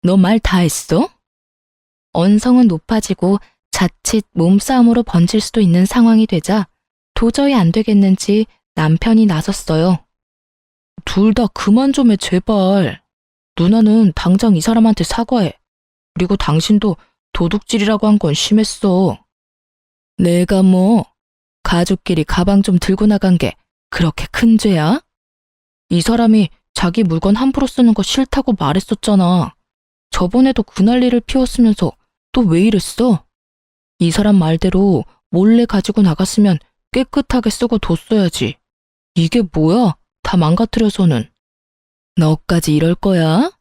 너 말 다 했어? 언성은 높아지고 자칫 몸싸움으로 번질 수도 있는 상황이 되자 도저히 안 되겠는지 남편이 나섰어요. 둘 다 그만 좀 해, 제발. 누나는 당장 이 사람한테 사과해. 그리고 당신도 도둑질이라고 한 건 심했어. 내가 뭐 가족끼리 가방 좀 들고 나간 게 그렇게 큰 죄야? 이 사람이 자기 물건 함부로 쓰는 거 싫다고 말했었잖아. 저번에도 그 난리를 피웠으면서 또 왜 이랬어? 이 사람 말대로 몰래 가지고 나갔으면 깨끗하게 쓰고 뒀어야지. 이게 뭐야? 다 망가뜨려서는. 너까지 이럴 거야?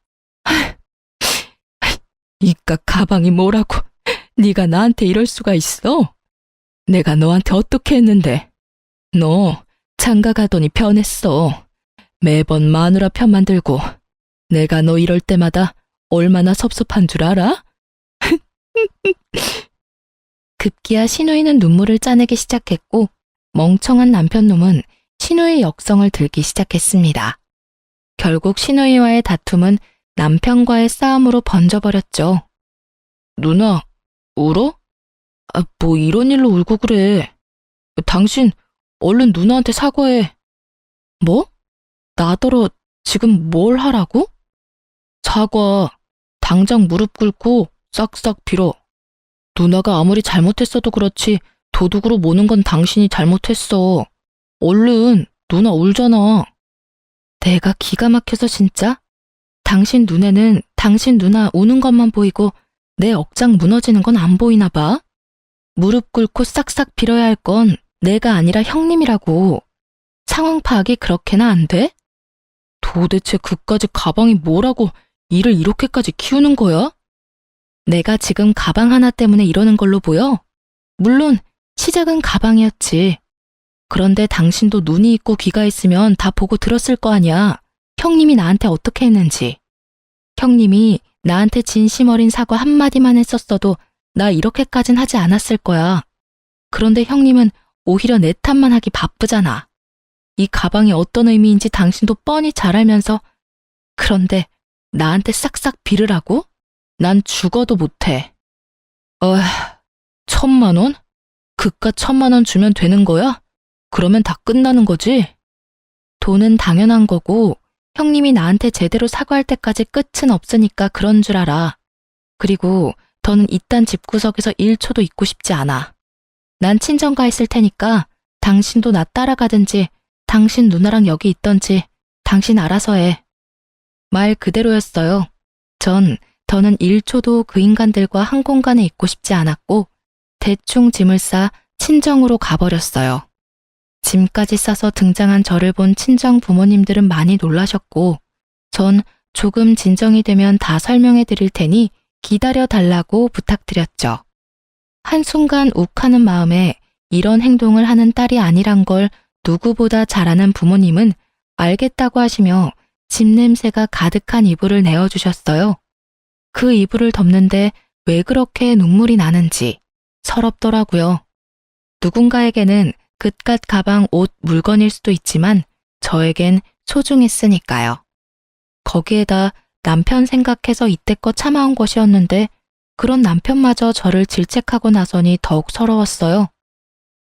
이깟 가방이 뭐라고 네가 나한테 이럴 수가 있어? 내가 너한테 어떻게 했는데? 너 장가 가더니 변했어. 매번 마누라 편만 들고 내가 너 이럴 때마다 얼마나 섭섭한 줄 알아? 급기야 신우이는 눈물을 짜내기 시작했고 멍청한 남편놈은 신우이 역성을 들기 시작했습니다. 결국 신우이와의 다툼은 남편과의 싸움으로 번져버렸죠. 누나, 울어? 뭐 이런 일로 울고 그래. 당신 얼른 누나한테 사과해. 뭐? 나더러 지금 뭘 하라고? 사과, 당장 무릎 꿇고 싹싹 빌어. 누나가 아무리 잘못했어도 그렇지 도둑으로 모는 건 당신이 잘못했어. 얼른, 누나 울잖아. 내가 기가 막혀서 진짜? 당신 눈에는 당신 누나 우는 것만 보이고 내 억장 무너지는 건 안 보이나 봐? 무릎 꿇고 싹싹 빌어야 할 건 내가 아니라 형님이라고. 상황 파악이 그렇게나 안 돼? 도대체 그까짓 가방이 뭐라고 일을 이렇게까지 키우는 거야? 내가 지금 가방 하나 때문에 이러는 걸로 보여? 물론 시작은 가방이었지. 그런데 당신도 눈이 있고 귀가 있으면 다 보고 들었을 거 아니야. 형님이 나한테 어떻게 했는지. 형님이 나한테 진심 어린 사과 한마디만 했었어도 나 이렇게까진 하지 않았을 거야. 그런데 형님은 오히려 내 탓만 하기 바쁘잖아. 이 가방이 어떤 의미인지 당신도 뻔히 잘 알면서 그런데 나한테 싹싹 빌으라고? 난 죽어도 못해. 1,000만 원? 그깟 1,000만 원 주면 되는 거야? 그러면 다 끝나는 거지? 돈은 당연한 거고 형님이 나한테 제대로 사과할 때까지 끝은 없으니까 그런 줄 알아. 그리고 더는 이딴 집구석에서 1초도 있고 싶지 않아. 난 친정가 있을 테니까 당신도 나 따라가든지 당신 누나랑 여기 있던지 당신 알아서 해. 말 그대로였어요. 더는 1초도 그 인간들과 한 공간에 있고 싶지 않았고 대충 짐을 싸 친정으로 가버렸어요. 짐까지 싸서 등장한 저를 본 친정 부모님들은 많이 놀라셨고 전 조금 진정이 되면 다 설명해 드릴 테니 기다려 달라고 부탁드렸죠. 한순간 욱하는 마음에 이런 행동을 하는 딸이 아니란 걸 누구보다 잘 아는 부모님은 알겠다고 하시며 집 냄새가 가득한 이불을 내어주셨어요. 그 이불을 덮는데 왜 그렇게 눈물이 나는지 서럽더라고요. 누군가에게는 그깟 가방, 옷, 물건일 수도 있지만 저에겐 소중했으니까요. 거기에다 남편 생각해서 이때껏 참아온 것이었는데 그런 남편마저 저를 질책하고 나서니 더욱 서러웠어요.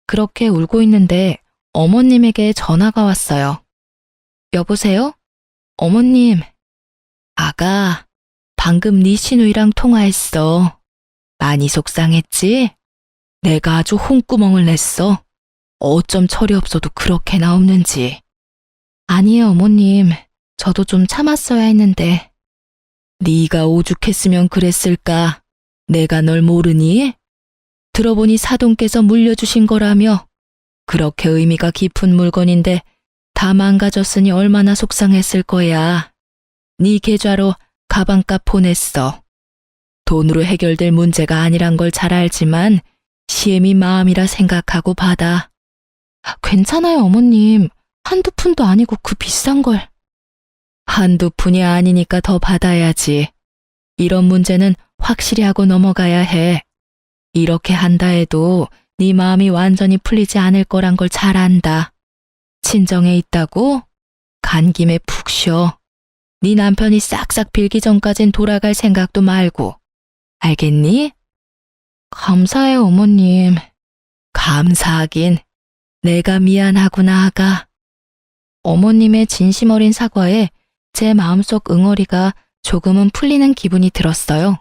그렇게 울고 있는데 어머님에게 전화가 왔어요. 여보세요? 어머님. 아가, 방금 네 시누이랑 통화했어. 많이 속상했지? 내가 아주 홍구멍을 냈어. 어쩜 철이 없어도 그렇게나 없는지. 아니에요, 어머님. 저도 좀 참았어야 했는데. 네가 오죽했으면 그랬을까? 내가 널 모르니? 들어보니 사돈께서 물려주신 거라며. 그렇게 의미가 깊은 물건인데 다 망가졌으니 얼마나 속상했을 거야. 네 계좌로 가방값 보냈어. 돈으로 해결될 문제가 아니란 걸 잘 알지만 시엠이 마음이라 생각하고 받아. 괜찮아요, 어머님. 한두 푼도 아니고 그 비싼 걸. 한두 푼이 아니니까 더 받아야지. 이런 문제는 확실히 하고 넘어가야 해. 이렇게 한다 해도 네 마음이 완전히 풀리지 않을 거란 걸 잘 안다. 친정에 있다고? 간 김에 푹 쉬어. 네 남편이 싹싹 빌기 전까진 돌아갈 생각도 말고. 알겠니? 감사해요, 어머님. 감사하긴. 내가 미안하구나, 아가. 어머님의 진심 어린 사과에 제 마음속 응어리가 조금은 풀리는 기분이 들었어요.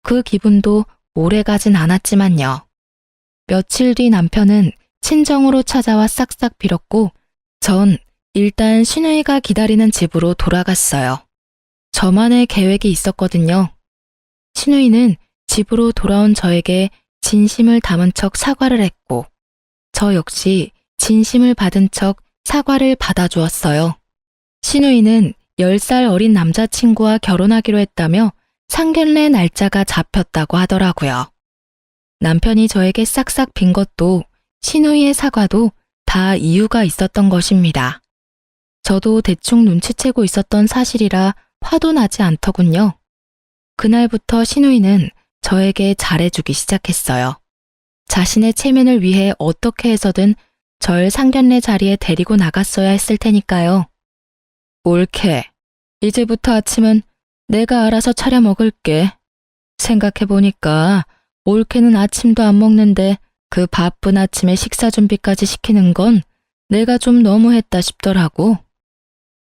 그 기분도 오래 가진 않았지만요. 며칠 뒤 남편은 친정으로 찾아와 싹싹 빌었고 전 일단 시누이가 기다리는 집으로 돌아갔어요. 저만의 계획이 있었거든요. 시누이는 집으로 돌아온 저에게 진심을 담은 척 사과를 했고 저 역시 진심을 받은 척 사과를 받아주었어요. 시누이는 10살 어린 남자친구와 결혼하기로 했다며 상견례 날짜가 잡혔다고 하더라고요. 남편이 저에게 싹싹 빈 것도 시누이의 사과도 다 이유가 있었던 것입니다. 저도 대충 눈치채고 있었던 사실이라 화도 나지 않더군요. 그날부터 시누이는 저에게 잘해주기 시작했어요. 자신의 체면을 위해 어떻게 해서든 절 상견례 자리에 데리고 나갔어야 했을 테니까요. 옳게. 이제부터 아침은 내가 알아서 차려 먹을게. 생각해보니까 옳게는 아침도 안 먹는데 그 바쁜 아침에 식사 준비까지 시키는 건 내가 좀 너무했다 싶더라고.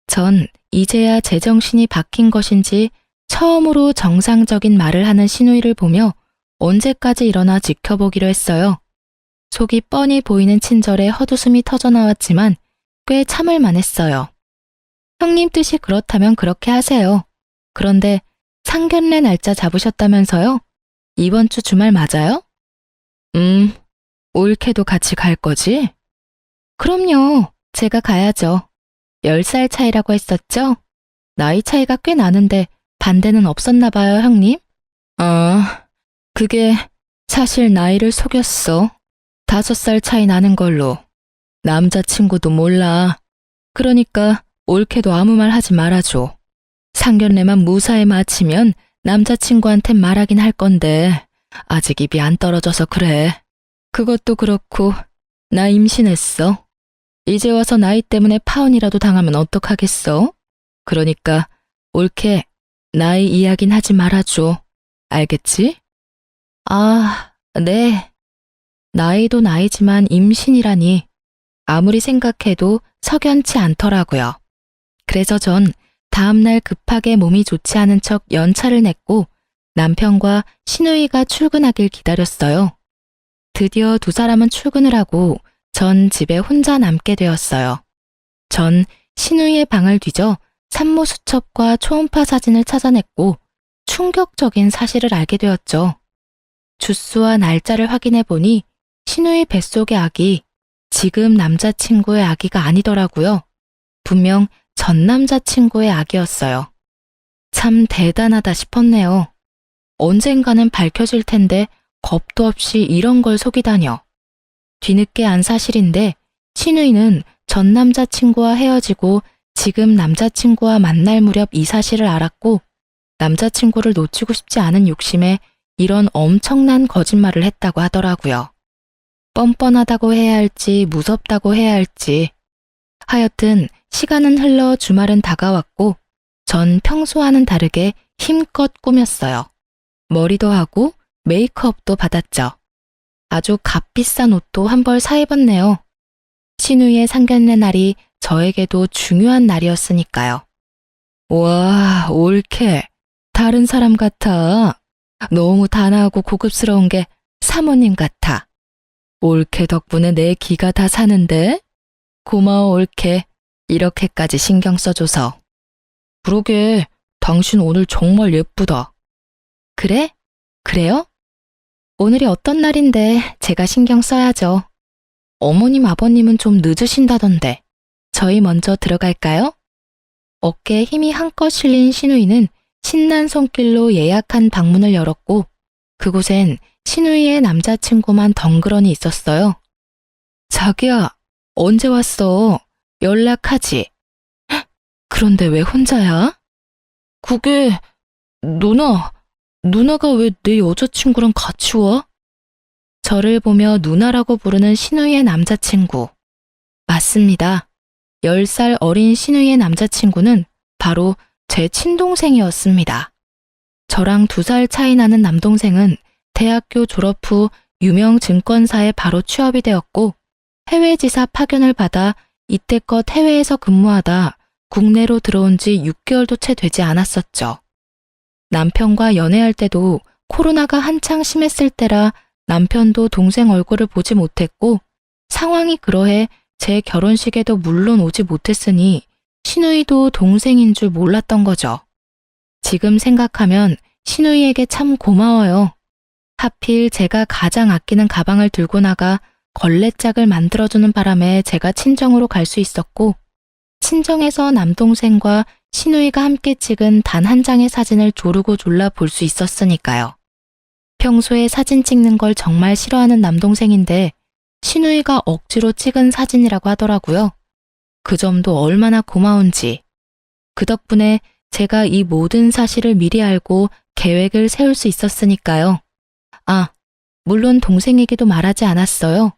전 이제야 제정신이 바뀐 것인지 처음으로 정상적인 말을 하는 시누이를 보며 언제까지 일어나 지켜보기로 했어요. 속이 뻔히 보이는 친절에 헛웃음이 터져나왔지만 꽤 참을 만했어요. 형님 뜻이 그렇다면 그렇게 하세요. 그런데 상견례 날짜 잡으셨다면서요? 이번 주 주말 맞아요? 옳게도 같이 갈 거지? 그럼요. 제가 가야죠. 10살 차이라고 했었죠? 나이 차이가 꽤 나는데 반대는 없었나 봐요, 형님? 그게 사실 나이를 속였어. 5살 차이 나는 걸로. 남자친구도 몰라. 그러니까 옳게도 아무 말 하지 말아줘. 상견례만 무사히 마치면 남자친구한텐 말하긴 할 건데 아직 입이 안 떨어져서 그래. 그것도 그렇고 나 임신했어. 이제 와서 나이 때문에 파혼이라도 당하면 어떡하겠어? 그러니까 옳게 나이 이야긴 하지 말아줘. 알겠지? 아, 네. 나이도 나이지만 임신이라니 아무리 생각해도 석연치 않더라고요. 그래서 전 다음날 급하게 몸이 좋지 않은 척 연차를 냈고 남편과 시누이가 출근하길 기다렸어요. 드디어 두 사람은 출근을 하고 전 집에 혼자 남게 되었어요. 전 시누이의 방을 뒤져 산모 수첩과 초음파 사진을 찾아냈고 충격적인 사실을 알게 되었죠. 주수와 날짜를 확인해 보니 시누이 뱃속의 아기, 지금 남자친구의 아기가 아니더라고요. 분명 전 남자친구의 아기였어요. 참 대단하다 싶었네요. 언젠가는 밝혀질 텐데 겁도 없이 이런 걸 속이다녀. 뒤늦게 안 사실인데 시누이는 전 남자친구와 헤어지고 지금 남자친구와 만날 무렵 이 사실을 알았고 남자친구를 놓치고 싶지 않은 욕심에 이런 엄청난 거짓말을 했다고 하더라고요. 뻔뻔하다고 해야 할지 무섭다고 해야 할지 하여튼 시간은 흘러 주말은 다가왔고 전 평소와는 다르게 힘껏 꾸몄어요. 머리도 하고 메이크업도 받았죠. 아주 값비싼 옷도 한 벌 사 입었네요. 시누이의 상견례 날이 저에게도 중요한 날이었으니까요. 와, 옳게. 다른 사람 같아. 너무 단아하고 고급스러운 게 사모님 같아. 올케 덕분에 내 기가 다 사는데? 고마워, 올케. 이렇게까지 신경 써줘서. 그러게, 당신 오늘 정말 예쁘다. 그래? 그래요? 오늘이 어떤 날인데 제가 신경 써야죠. 어머님, 아버님은 좀 늦으신다던데. 저희 먼저 들어갈까요? 어깨에 힘이 한껏 실린 신우이는 신난 손길로 예약한 방문을 열었고 그곳엔 신우이의 남자친구만 덩그러니 있었어요. 자기야, 언제 왔어? 연락하지. 헉, 그런데 왜 혼자야? 그게 누나가 왜 내 여자친구랑 같이 와? 저를 보며 누나라고 부르는 신우이의 남자친구. 맞습니다. 10살 어린 신우이의 남자친구는 바로 제 친동생이었습니다. 저랑 2살 차이 나는 남동생은 대학교 졸업 후 유명 증권사에 바로 취업이 되었고 해외지사 파견을 받아 이때껏 해외에서 근무하다 국내로 들어온 지 6개월도 채 되지 않았었죠. 남편과 연애할 때도 코로나가 한창 심했을 때라 남편도 동생 얼굴을 보지 못했고 상황이 그러해 제 결혼식에도 물론 오지 못했으니 신우이도 동생인 줄 몰랐던 거죠. 지금 생각하면 신우이에게 참 고마워요. 하필 제가 가장 아끼는 가방을 들고 나가 걸레짝을 만들어주는 바람에 제가 친정으로 갈 수 있었고 친정에서 남동생과 신우이가 함께 찍은 단 한 장의 사진을 조르고 졸라 볼 수 있었으니까요. 평소에 사진 찍는 걸 정말 싫어하는 남동생인데 신우이가 억지로 찍은 사진이라고 하더라고요. 그 점도 얼마나 고마운지. 그 덕분에 제가 이 모든 사실을 미리 알고 계획을 세울 수 있었으니까요. 아, 물론 동생에게도 말하지 않았어요.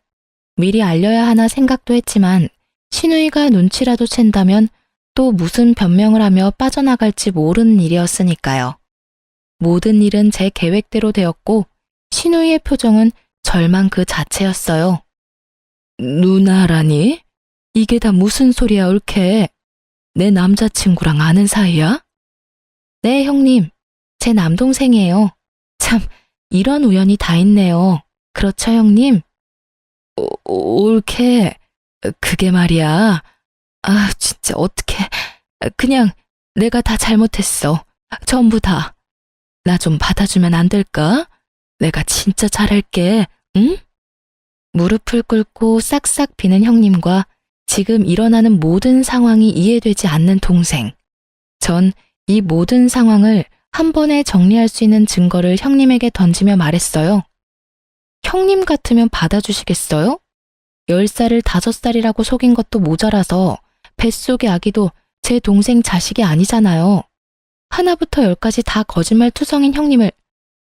미리 알려야 하나 생각도 했지만 신우이가 눈치라도 챈다면 또 무슨 변명을 하며 빠져나갈지 모르는 일이었으니까요. 모든 일은 제 계획대로 되었고 신우이의 표정은 절망 그 자체였어요. 누나라니? 이게 다 무슨 소리야, 올케? 내 남자친구랑 아는 사이야? 네, 형님. 제 남동생이에요. 참, 이런 우연이 다 있네요. 그렇죠, 형님? 올케, 그게 말이야. 아, 진짜 어떡해. 그냥 내가 다 잘못했어. 전부 다. 나 좀 받아주면 안 될까? 내가 진짜 잘할게, 응? 무릎을 꿇고 싹싹 비는 형님과 지금 일어나는 모든 상황이 이해되지 않는 동생. 전 이 모든 상황을 한 번에 정리할 수 있는 증거를 형님에게 던지며 말했어요. 형님 같으면 받아주시겠어요? 10살을 5살이라고 속인 것도 모자라서 뱃속의 아기도 제 동생 자식이 아니잖아요. 하나부터 10까지 다 거짓말 투성인 형님을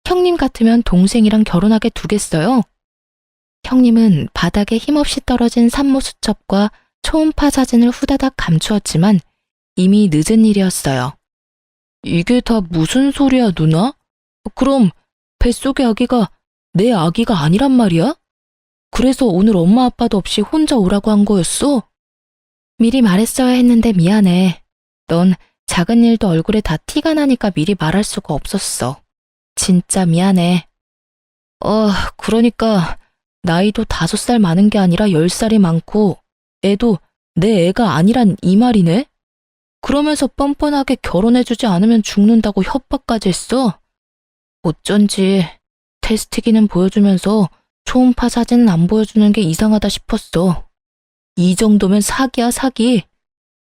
형님 같으면 동생이랑 결혼하게 두겠어요? 형님은 바닥에 힘없이 떨어진 산모 수첩과 초음파 사진을 후다닥 감추었지만 이미 늦은 일이었어요. 이게 다 무슨 소리야, 누나? 그럼 뱃속의 아기가 내 아기가 아니란 말이야? 그래서 오늘 엄마 아빠도 없이 혼자 오라고 한 거였어? 미리 말했어야 했는데 미안해. 넌 작은 일도 얼굴에 다 티가 나니까 미리 말할 수가 없었어. 진짜 미안해. 그러니까 나이도 5살 많은 게 아니라 10살이 많고 애도 내 애가 아니란 이 말이네? 그러면서 뻔뻔하게 결혼해주지 않으면 죽는다고 협박까지 했어? 어쩐지 테스트기는 보여주면서 초음파 사진은 안 보여주는 게 이상하다 싶었어. 이 정도면 사기야, 사기.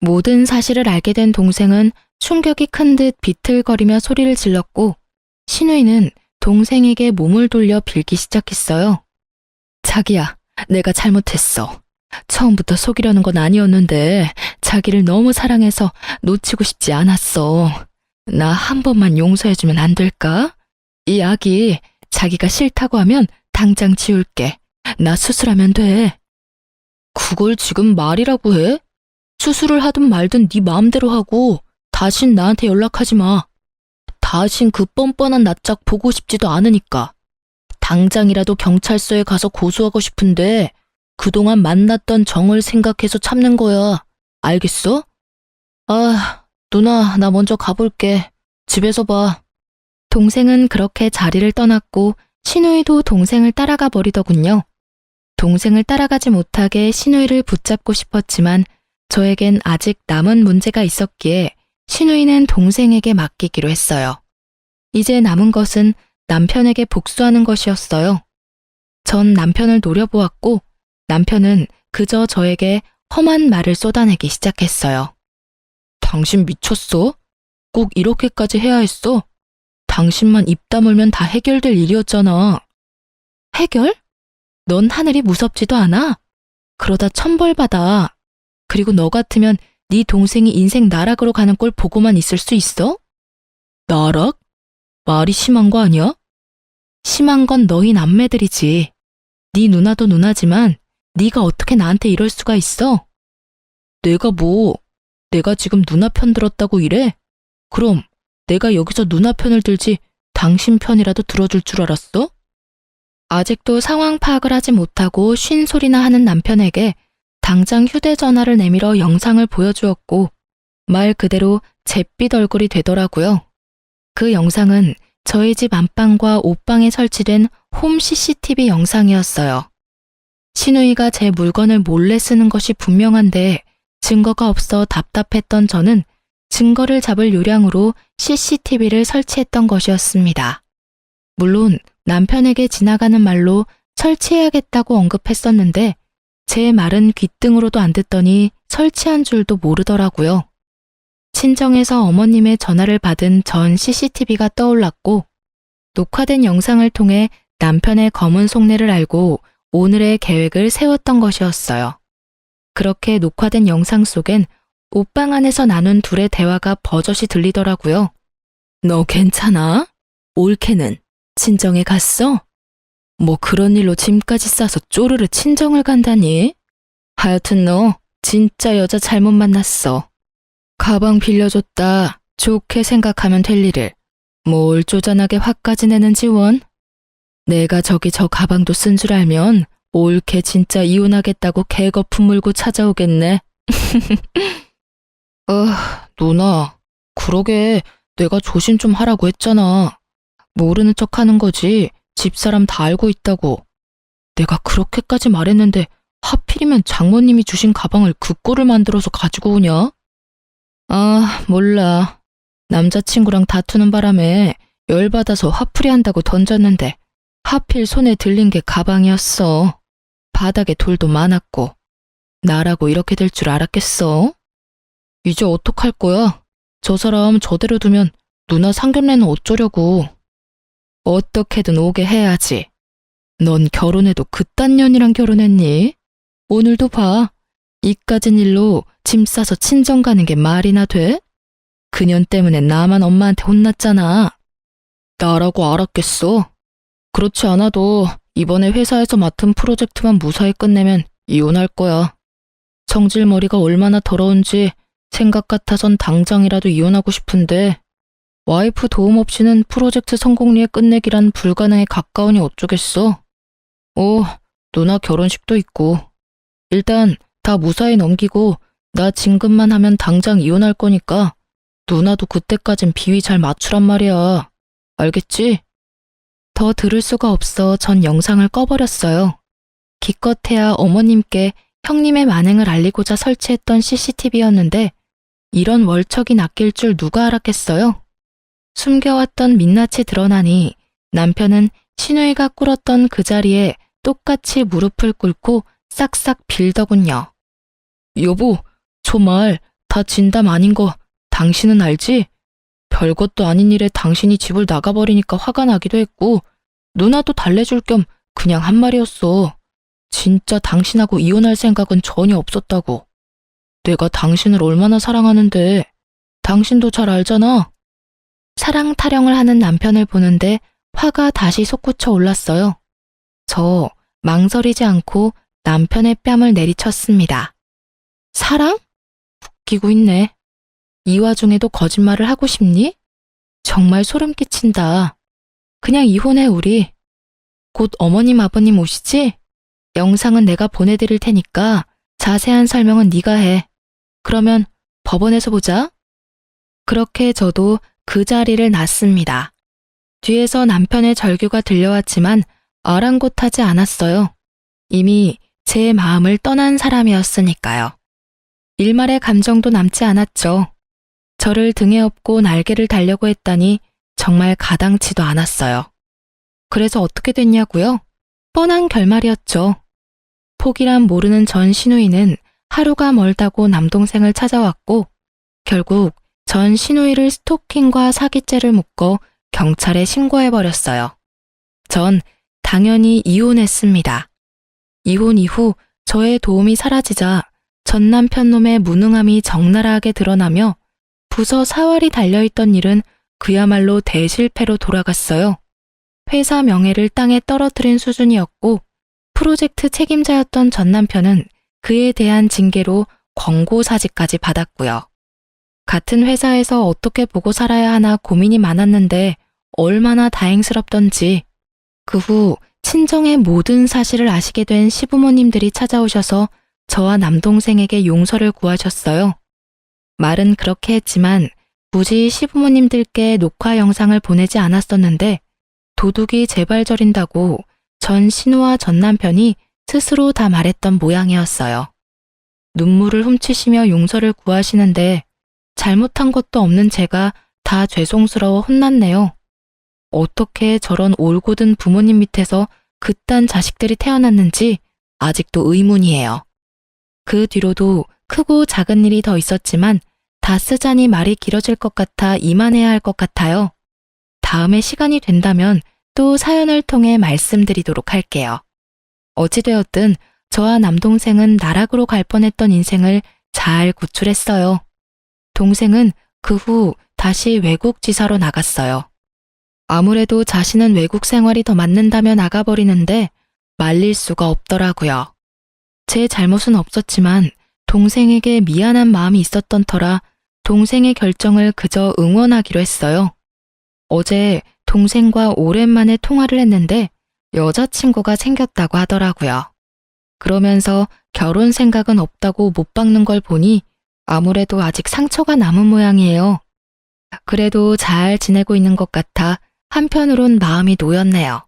모든 사실을 알게 된 동생은 충격이 큰 듯 비틀거리며 소리를 질렀고 신우이는 동생에게 몸을 돌려 빌기 시작했어요. 자기야, 내가 잘못했어. 처음부터 속이려는 건 아니었는데 자기를 너무 사랑해서 놓치고 싶지 않았어. 나 한 번만 용서해주면 안 될까? 이 아기 자기가 싫다고 하면 당장 지울게. 나 수술하면 돼. 그걸 지금 말이라고 해? 수술을 하든 말든 네 마음대로 하고 다신 나한테 연락하지 마. 다신 그 뻔뻔한 낯짝 보고 싶지도 않으니까. 당장이라도 경찰서에 가서 고소하고 싶은데 그동안 만났던 정을 생각해서 참는 거야. 알겠어? 아, 누나, 나 먼저 가볼게. 집에서 봐. 동생은 그렇게 자리를 떠났고 신우이도 동생을 따라가 버리더군요. 동생을 따라가지 못하게 시누이를 붙잡고 싶었지만 저에겐 아직 남은 문제가 있었기에 시누이는 동생에게 맡기기로 했어요. 이제 남은 것은 남편에게 복수하는 것이었어요. 전 남편을 노려보았고 남편은 그저 저에게 험한 말을 쏟아내기 시작했어요. 당신 미쳤어? 꼭 이렇게까지 해야 했어? 당신만 입 다물면 다 해결될 일이었잖아. 해결? 넌 하늘이 무섭지도 않아? 그러다 천벌받아. 그리고 너 같으면 네 동생이 인생 나락으로 가는 꼴 보고만 있을 수 있어? 나락? 말이 심한 거 아니야? 심한 건 너희 남매들이지. 네 누나도 누나지만 네가 어떻게 나한테 이럴 수가 있어? 내가 지금 누나 편 들었다고 이래? 그럼 내가 여기서 누나 편을 들지 당신 편이라도 들어줄 줄 알았어? 아직도 상황 파악을 하지 못하고 쉰 소리나 하는 남편에게 당장 휴대전화를 내밀어 영상을 보여주었고 말 그대로 잿빛 얼굴이 되더라고요. 그 영상은 저희 집 안방과 옷방에 설치된 홈 CCTV 영상이었어요. 시누이가 제 물건을 몰래 쓰는 것이 분명한데 증거가 없어 답답했던 저는 증거를 잡을 요량으로 CCTV를 설치했던 것이었습니다. 물론 남편에게 지나가는 말로 설치해야겠다고 언급했었는데 제 말은 귓등으로도 안 듣더니 설치한 줄도 모르더라고요. 친정에서 어머님의 전화를 받은 전 CCTV가 떠올랐고 녹화된 영상을 통해 남편의 검은 속내를 알고 오늘의 계획을 세웠던 것이었어요. 그렇게 녹화된 영상 속엔 옷방 안에서 나눈 둘의 대화가 버젓이 들리더라고요. 너 괜찮아? 올케는 친정에 갔어? 뭐 그런 일로 짐까지 싸서 쪼르르 친정을 간다니? 하여튼 너 진짜 여자 잘못 만났어. 가방 빌려줬다. 좋게 생각하면 될 일을 뭘 쪼잔하게 화까지 내는지 원? 내가 저기 저 가방도 쓴 줄 알면 올케 진짜 이혼하겠다고 개거품 물고 찾아오겠네. 누나, 그러게 내가 조심 좀 하라고 했잖아. 모르는 척 하는 거지. 집사람 다 알고 있다고. 내가 그렇게까지 말했는데 하필이면 장모님이 주신 가방을 그 꼴을 만들어서 가지고 오냐? 아, 몰라. 남자친구랑 다투는 바람에 열받아서 화풀이 한다고 던졌는데 하필 손에 들린 게 가방이었어. 바닥에 돌도 많았고. 나라고 이렇게 될 줄 알았겠어? 이제 어떡할 거야? 저 사람 저대로 두면 누나 상견례는 어쩌려고. 어떻게든 오게 해야지. 넌 결혼해도 그딴 년이랑 결혼했니? 오늘도 봐. 이까진 일로 짐 싸서 친정 가는 게 말이나 돼? 그년 때문에 나만 엄마한테 혼났잖아. 나라고 알았겠어. 그렇지 않아도 이번에 회사에서 맡은 프로젝트만 무사히 끝내면 이혼할 거야. 성질머리가 얼마나 더러운지 생각 같아선 당장이라도 이혼하고 싶은데 와이프 도움 없이는 프로젝트 성공리에 끝내기란 불가능에 가까우니 어쩌겠어. 누나 결혼식도 있고. 일단 다 무사히 넘기고 나 진급만 하면 당장 이혼할 거니까 누나도 그때까진 비위 잘 맞추란 말이야. 알겠지? 더 들을 수가 없어 전 영상을 꺼버렸어요. 기껏해야 어머님께 형님의 만행을 알리고자 설치했던 CCTV였는데 이런 월척이 낚일 줄 누가 알았겠어요? 숨겨왔던 민낯이 드러나니 남편은 시누이가 꿇었던 그 자리에 똑같이 무릎을 꿇고 싹싹 빌더군요. 여보, 저 말 다 진담 아닌 거 당신은 알지? 별것도 아닌 일에 당신이 집을 나가버리니까 화가 나기도 했고 누나도 달래줄 겸 그냥 한 말이었어. 진짜 당신하고 이혼할 생각은 전혀 없었다고. 내가 당신을 얼마나 사랑하는데 당신도 잘 알잖아. 사랑 타령을 하는 남편을 보는데 화가 다시 솟구쳐 올랐어요. 저 망설이지 않고 남편의 뺨을 내리쳤습니다. 사랑? 웃기고 있네. 이 와중에도 거짓말을 하고 싶니? 정말 소름 끼친다. 그냥 이혼해 우리. 곧 어머님 아버님 오시지? 영상은 내가 보내드릴 테니까 자세한 설명은 네가 해. 그러면 법원에서 보자. 그렇게 저도 그 자리를 났습니다. 뒤에서 남편의 절규가 들려왔지만 아랑곳하지 않았어요. 이미 제 마음을 떠난 사람이었으니까요. 일말의 감정도 남지 않았죠. 저를 등에 업고 날개를 달려고 했다니 정말 가당치도 않았어요. 그래서 어떻게 됐냐고요? 뻔한 결말이었죠. 폭이란 모르는 전 시누이는 하루가 멀다고 남동생을 찾아왔고 결국 전 시누이를 스토킹과 사기죄를 묶어 경찰에 신고해버렸어요. 전 당연히 이혼했습니다. 이혼 이후 저의 도움이 사라지자 전 남편 놈의 무능함이 적나라하게 드러나며 부서 사활이 달려있던 일은 그야말로 대실패로 돌아갔어요. 회사 명예를 땅에 떨어뜨린 수준이었고 프로젝트 책임자였던 전 남편은 그에 대한 징계로 권고사직까지 받았고요. 같은 회사에서 어떻게 보고 살아야 하나 고민이 많았는데 얼마나 다행스럽던지 그 후 친정의 모든 사실을 아시게 된 시부모님들이 찾아오셔서 저와 남동생에게 용서를 구하셨어요. 말은 그렇게 했지만 굳이 시부모님들께 녹화 영상을 보내지 않았었는데 도둑이 재발 저린다고 전 신우와 전 남편이 스스로 다 말했던 모양이었어요. 눈물을 훔치시며 용서를 구하시는데 잘못한 것도 없는 제가 다 죄송스러워 혼났네요. 어떻게 저런 올곧은 부모님 밑에서 그딴 자식들이 태어났는지 아직도 의문이에요. 그 뒤로도 크고 작은 일이 더 있었지만 다 쓰자니 말이 길어질 것 같아 이만해야 할 것 같아요. 다음에 시간이 된다면 또 사연을 통해 말씀드리도록 할게요. 어찌되었든 저와 남동생은 나락으로 갈 뻔했던 인생을 잘 구출했어요. 동생은 그 후 다시 외국 지사로 나갔어요. 아무래도 자신은 외국 생활이 더 맞는다며 나가버리는데 말릴 수가 없더라고요. 제 잘못은 없었지만 동생에게 미안한 마음이 있었던 터라 동생의 결정을 그저 응원하기로 했어요. 어제 동생과 오랜만에 통화를 했는데 여자친구가 생겼다고 하더라고요. 그러면서 결혼 생각은 없다고 못 박는 걸 보니 아무래도 아직 상처가 남은 모양이에요. 그래도 잘 지내고 있는 것 같아 한편으론 마음이 놓였네요.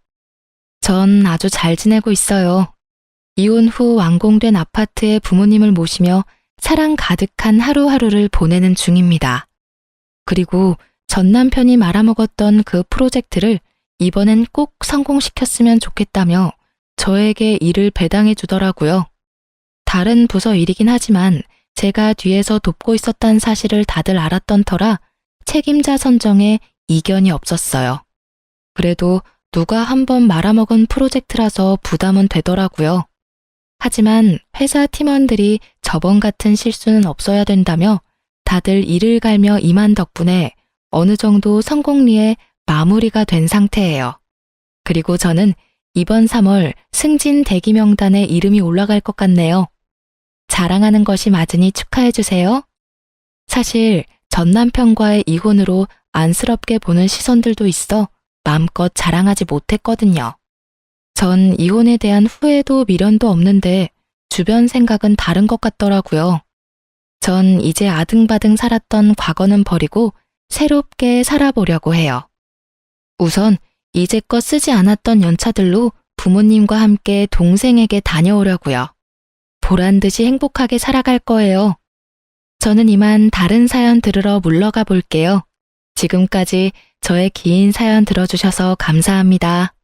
전 아주 잘 지내고 있어요. 이혼 후 완공된 아파트에 부모님을 모시며 사랑 가득한 하루하루를 보내는 중입니다. 그리고 전 남편이 말아먹었던 그 프로젝트를 이번엔 꼭 성공시켰으면 좋겠다며 저에게 일을 배당해 주더라고요. 다른 부서 일이긴 하지만 제가 뒤에서 돕고 있었다는 사실을 다들 알았던 터라 책임자 선정에 이견이 없었어요. 그래도 누가 한번 말아먹은 프로젝트라서 부담은 되더라고요. 하지만 회사 팀원들이 저번 같은 실수는 없어야 된다며 다들 이를 갈며 임한 덕분에 어느 정도 성공리에 마무리가 된 상태예요. 그리고 저는 이번 3월 승진 대기 명단에 이름이 올라갈 것 같네요. 자랑하는 것이 맞으니 축하해주세요. 사실 전 남편과의 이혼으로 안쓰럽게 보는 시선들도 있어 마음껏 자랑하지 못했거든요. 전 이혼에 대한 후회도 미련도 없는데 주변 생각은 다른 것 같더라고요. 전 이제 아등바등 살았던 과거는 버리고 새롭게 살아보려고 해요. 우선 이제껏 쓰지 않았던 연차들로 부모님과 함께 동생에게 다녀오려고요. 보란 듯이 행복하게 살아갈 거예요. 저는 이만 다른 사연 들으러 물러가 볼게요. 지금까지 저의 긴 사연 들어주셔서 감사합니다.